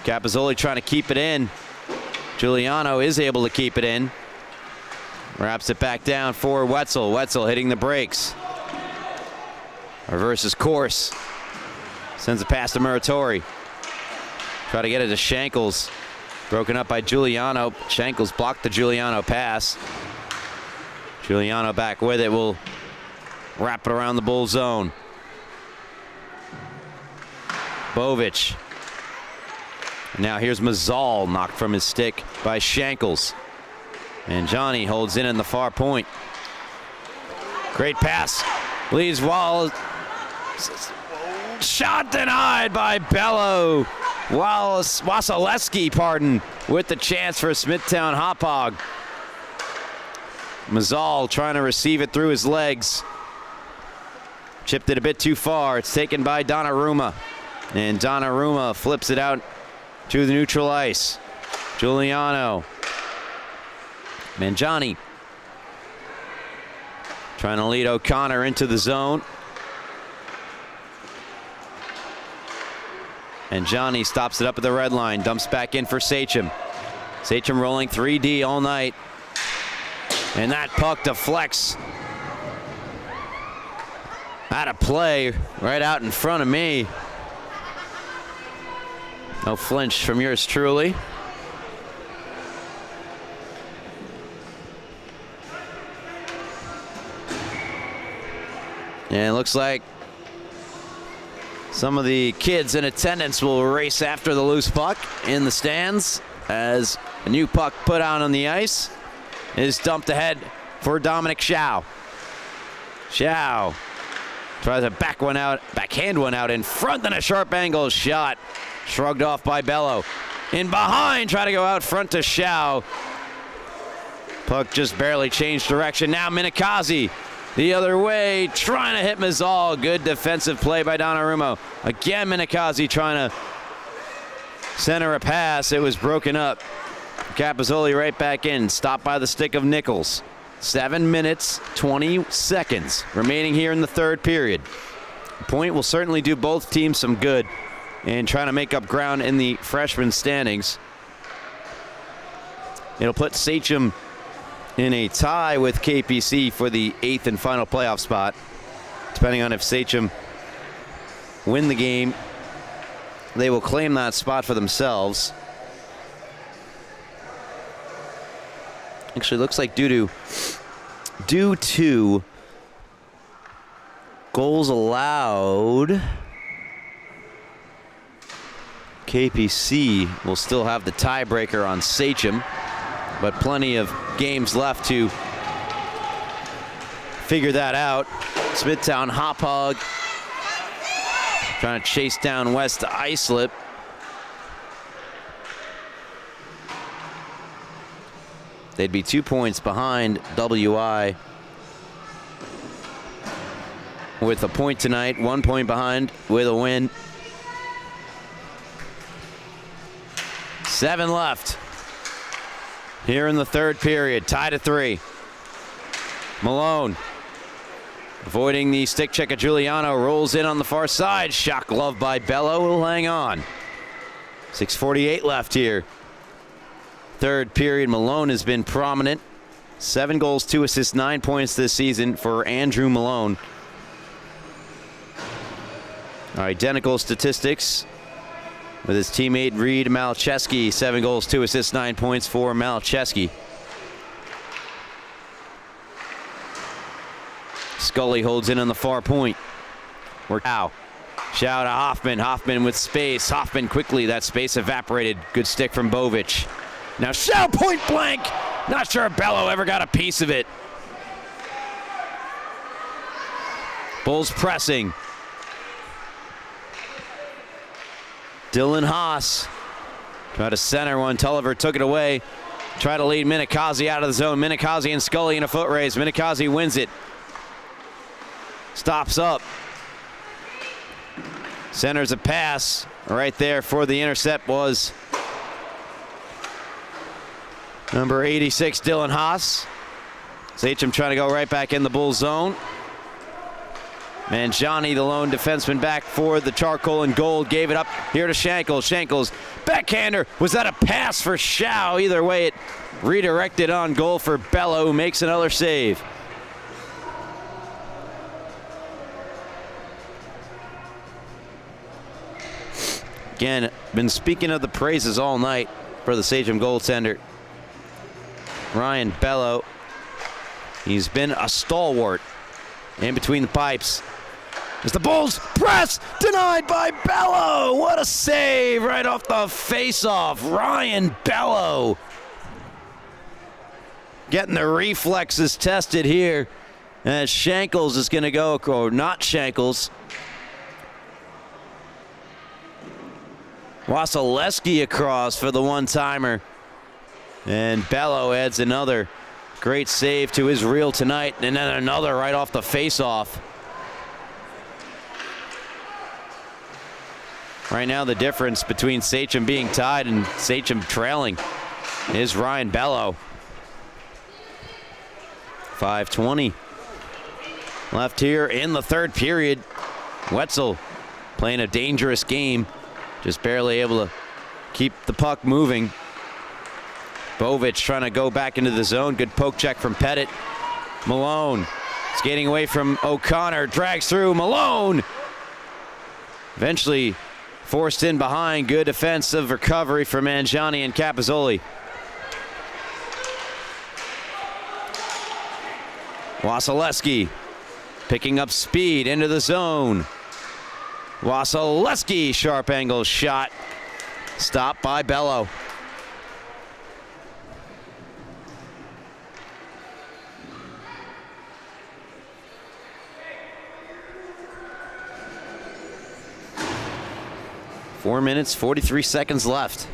Capozzoli trying to keep it in. Giuliano is able to keep it in. Wraps it back down for Wetzel. Wetzel hitting the brakes. Reverses course. Sends a pass to Muratori. Try to get it to Shankles. Broken up by Giuliano. Shankles blocked the Giuliano pass. Giuliano back with it. Will wrap it around the Bull zone. Bovic. Now here's Mazzal, knocked from his stick by Shankles. And Johnny holds in the far point. Great pass. Leaves Wallace. Shot denied by Bello. Wasilewski, pardon, with the chance for Smithtown Hauppauge. Mazzal trying to receive it through his legs. Chipped it a bit too far. It's taken by Donnarumma. And Donnarumma flips it out to the neutral ice. Giuliano. Mangiani trying to lead O'Connor into the zone. And Johnny stops it up at the red line. Dumps back in for Sachem. Sachem rolling 3D all night. And that puck deflects out of play right out in front of me. No flinch from yours truly. And it looks like some of the kids in attendance will race after the loose puck in the stands as a new puck put out on the ice is dumped ahead for Dominic Shao. Shao tries to backhand one out in front, then a sharp angle shot. Shrugged off by Bello. In behind, try to go out front to Shao. Puck just barely changed direction. Now Minikazi the other way, trying to hit Mazzal. Good defensive play by Donnarumma. Again, Minikazi trying to center a pass. It was broken up. Capozzoli right back in. Stopped by the stick of Nichols. 7 minutes, 20 seconds remaining here in the third period. The point will certainly do both teams some good and trying to make up ground in the freshman standings. It'll put Sachem in a tie with KPC for the 8th and final playoff spot. Depending on if Sachem win the game, they will claim that spot for themselves. Actually, looks like due to goals allowed, KPC will still have the tiebreaker on Sachem, but plenty of games left to figure that out. Smithtown Hauppauge trying to chase down West Islip. They'd be 2 points behind WI with a point tonight, 1 point behind with a win. 7 left here in the third period, tied at 3. Malone avoiding the stick check of Giuliano, rolls in on the far side. Shot glove by Bello, will hang on. 6:48 left here. Third period, Malone has been prominent. 7 goals, 2 assists, 9 points this season for Andrew Malone. Identical statistics with his teammate Reed Malcheski. 7 goals, 2 assists, 9 points for Malcheski. Scully holds in on the far point. Shao to Hoffman. Hoffman with space. Hoffman quickly. That space evaporated. Good stick from Bovic. Now Shao point blank. Not sure if Bello ever got a piece of it. Bulls pressing. Dylan Haas tried to center one. Tulliver took it away. Tried to lead Minikazi out of the zone. Minikazi and Scully in a foot race. Minikazi wins it. Stops up. Centers a pass. Right there for the intercept was number 86, Dylan Haas. Sachem trying to go right back in the Bull zone. Mangiani, the lone defenseman, back for the charcoal and gold. Gave it up here to Shankles. Shankles, backhander. Was that a pass for Shao? Either way, it redirected on goal for Bello, who makes another save. Again, been speaking of the praises all night for the Sachem goaltender, Ryan Bello. He's been a stalwart in between the pipes. As the Bulls press, denied by Bello. What a save right off the face-off. Ryan Bello getting the reflexes tested here. As Shankles is going to go, or not Shankles. Wasilewski across for the one-timer. And Bello adds another great save to his reel tonight. And then another right off the face-off. Right now the difference between Sachem being tied and Sachem trailing is Ryan Bello. 5:20 left here in the third period. Wetzel playing a dangerous game, just barely able to keep the puck moving. Bovic trying to go back into the zone. Good poke check from Pettit. Malone skating away from O'Connor, drags through. Malone eventually forced in behind. Good defensive recovery from Mangiani and Capozzoli. Wasilewski picking up speed into the zone. Wasilewski, sharp angle shot. Stopped by Bello. Four minutes, 43 seconds left.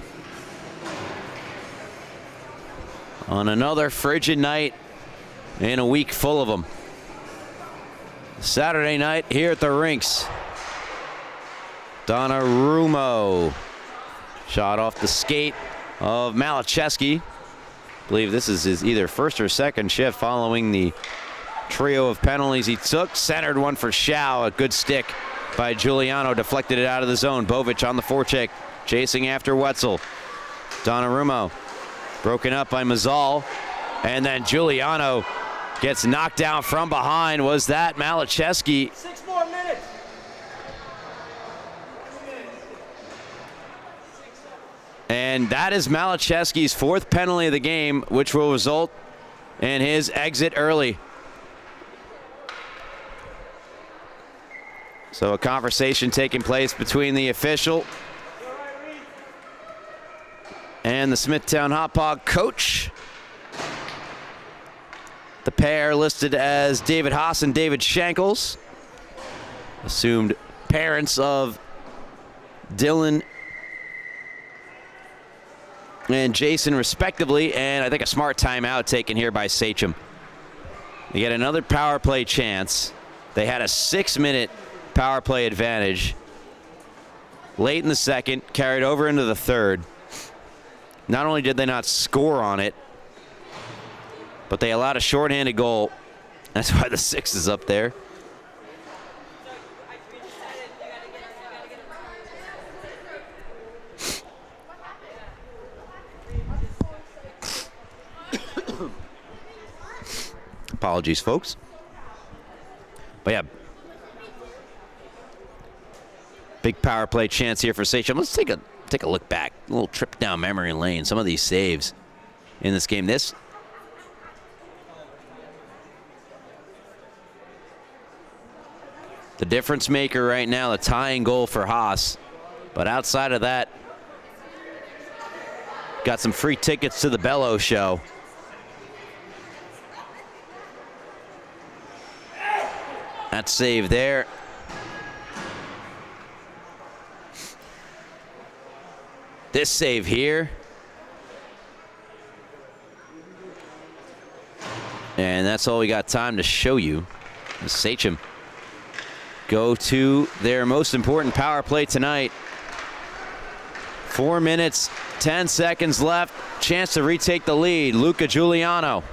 On another frigid night in a week full of them. Saturday night here at the rinks. Donnarumma. Shot off the skate of Malachevsky. I believe this is his either first or second shift following the trio of penalties he took. Centered one for Schau. A good stick by Giuliano, deflected it out of the zone. Bovic on the forecheck, chasing after Wetzel. Donnarumma broken up by Mazal, and then Giuliano gets knocked down from behind. Was that Malachevsky? 6 more minutes. And that is Malachevsky's fourth penalty of the game, which will result in his exit early. So a conversation taking place between the official and the Smithtown Hauppauge coach. The pair listed as David Haas and David Shankles, assumed parents of Dylan and Jason respectively, and I think a smart timeout taken here by Sachem. They get another power play chance. They had a 6-minute power play advantage late in the second, carried over into the third. Not only did they not score on it, but they allowed a shorthanded goal. That's why the 6 is up there. Apologies, folks. But yeah, big power play chance here for Sachem. Let's take a look back, a little trip down memory lane. Some of these saves in this game. The difference maker right now, the tying goal for Haas. But outside of that, got some free tickets to the Bello show. That save there. This save here. And that's all we got time to show you. Sachem go to their most important power play tonight. 4 minutes, 10 seconds left. Chance to retake the lead. Luca Giuliano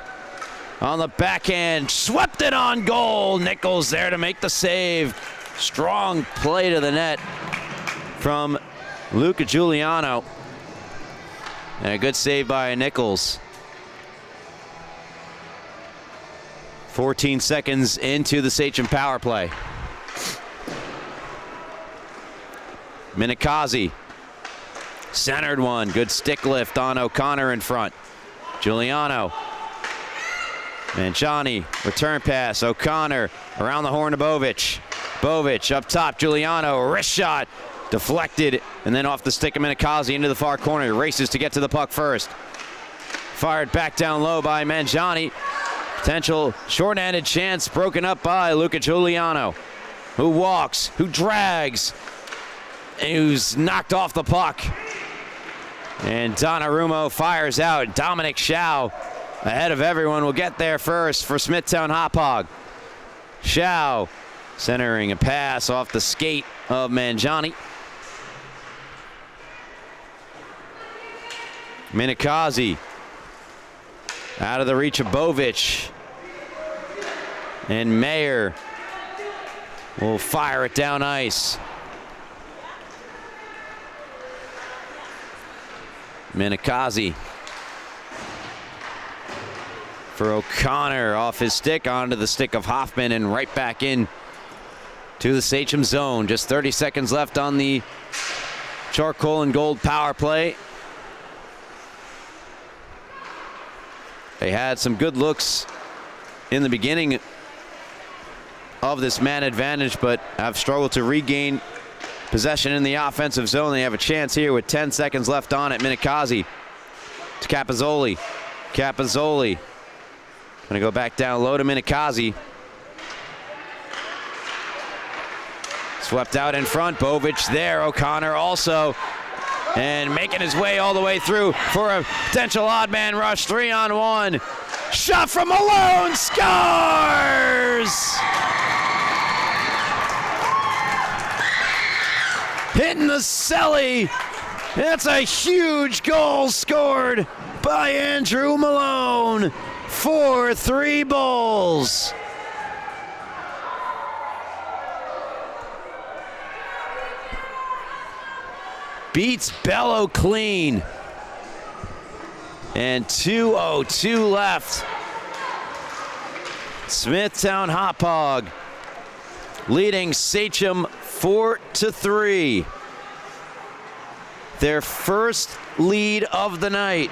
on the backhand, swept it on goal. Nichols there to make the save. Strong play to the net from Luca Giuliano. And a good save by Nichols. 14 seconds into the Sachem power play. Minikazi, centered one. Good stick lift on O'Connor in front. Giuliano Mangiani, return pass, O'Connor around the horn to Bovich. Bovich up top, Giuliano, wrist shot, deflected, and then off the stick of Minikazi into the far corner. He races to get to the puck first. Fired back down low by Mangiani. Potential short-handed chance broken up by Luca Giuliano, who walks, who drags, and who's knocked off the puck. And Donnarumma fires out. Dominic Schau ahead of everyone will get there first for Smithtown Hauppauge. Schau centering a pass off the skate of Mangiani. Minikazi out of the reach of Bovich. And Mayer will fire it down ice. Minikazi for O'Connor, off his stick onto the stick of Hoffman and right back in to the Sachem zone. Just 30 seconds left on the charcoal and gold power play. They had some good looks in the beginning of this man advantage, but have struggled to regain possession in the offensive zone. They have a chance here with 10 seconds left on it. Minikazi to Capozzoli. Capozzoli gonna go back down low to Minikazi. Swept out in front. Bovich there. O'Connor also. And making his way all the way through for a potential odd man rush. 3-on-1. Shot from Malone. Scores! Hitting the celly. That's a huge goal scored by Andrew Malone. 4-3 Bulls. Beats Bello clean. And 2:02 left. Smithtown Hauppauge leading Sachem 4-3. Their first lead of the night.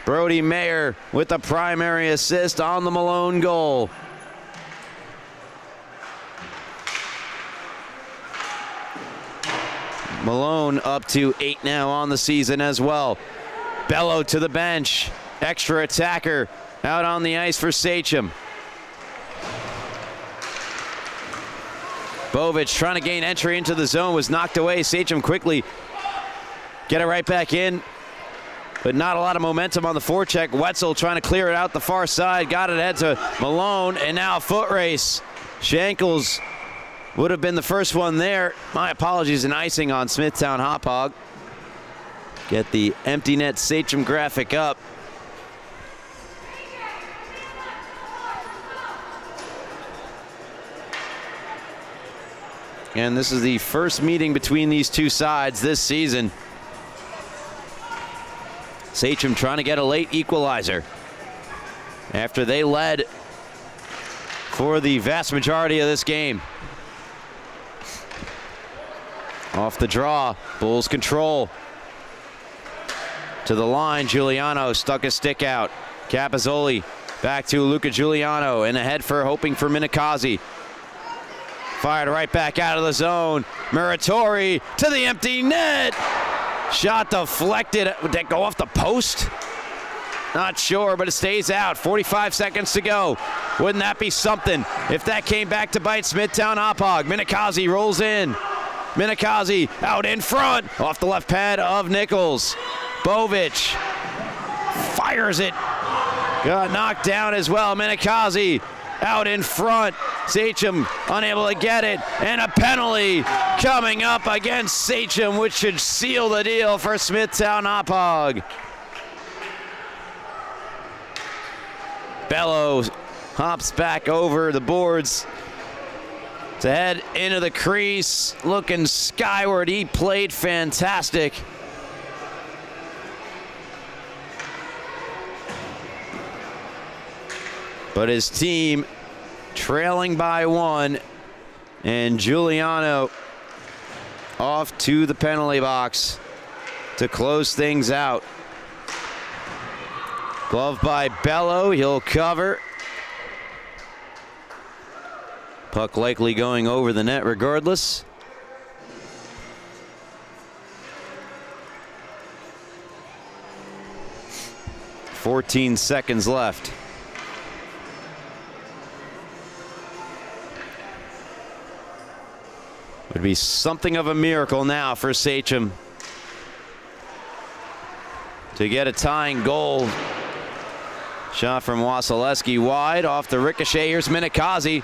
Brody Mayer with the primary assist on the Malone goal. Malone up to 8 now on the season as well. Bello to the bench. Extra attacker out on the ice for Sachem. Bovich trying to gain entry into the zone, was knocked away. Sachem quickly get it right back in, but not a lot of momentum on the forecheck. Wetzel trying to clear it out the far side. Got it ahead to Malone, and now a foot race. Shankles would have been the first one there. My apologies, an icing on Smithtown Hauppauge. Get the empty net Sachem graphic up. And this is the first meeting between these two sides this season. Sachem trying to get a late equalizer after they led for the vast majority of this game. Off the draw, Bulls control. To the line, Giuliano stuck his stick out. Capozzoli back to Luca Giuliano, and ahead for hoping for Minikazi. Fired right back out of the zone. Muratori to the empty net. Shot deflected. Would that go off the post? Not sure, but it stays out. 45 seconds to go. Wouldn't that be something if that came back to bite Smithtown Hauppauge? Minikazi rolls in. Minikazi out in front, off the left pad of Nichols. Bovich fires it. Got knocked down as well. Minikazi out in front. Sachem unable to get it. And a penalty coming up against Sachem, which should seal the deal for Smithtown Hauppauge. Bello hops back over the boards to head into the crease, looking skyward. He played fantastic. But his team trailing by 1, and Giuliano off to the penalty box to close things out. Glove by Bello, he'll cover. Puck likely going over the net regardless. "14 seconds left. Would be something of a miracle now for Sachem to get a tying goal. Shot from Wasilewski wide off the ricochet. Here's Minikazi.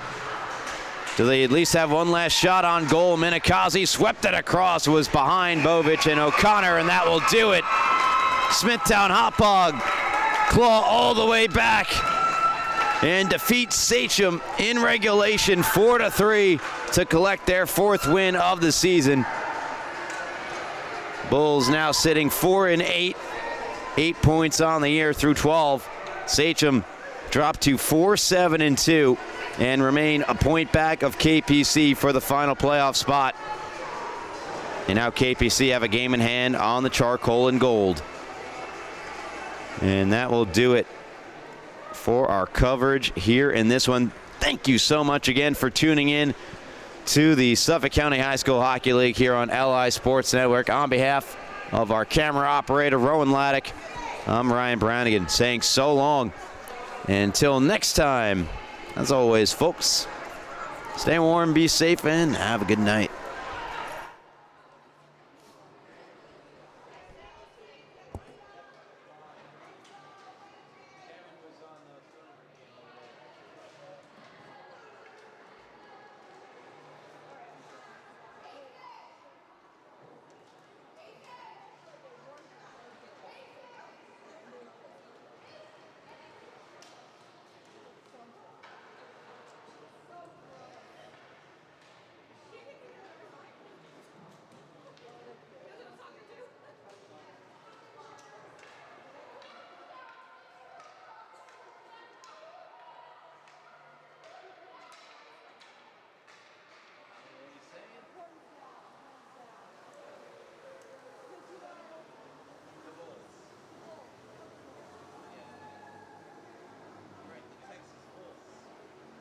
Do they at least have one last shot on goal? Minikazi swept it across, was behind Bovic and O'Connor, and that will do it. Smithtown Hauppauge claw all the way back and defeat Sachem in regulation 4-3 to collect their 4th win of the season. Bulls now sitting 4-8, 8 points on the year through 12. Sachem dropped to 4-7-2 and remain a point back of KPC for the final playoff spot. And now KPC have a game in hand on the charcoal and gold. And that will do it for our coverage here in this one. Thank you so much again for tuning in to the Suffolk County High School Hockey League here on LI Sports Network. On behalf of our camera operator, Rowan Laddick, I'm Ryan Brownigan saying so long. Until next time, as always, folks, stay warm, be safe, and have a good night.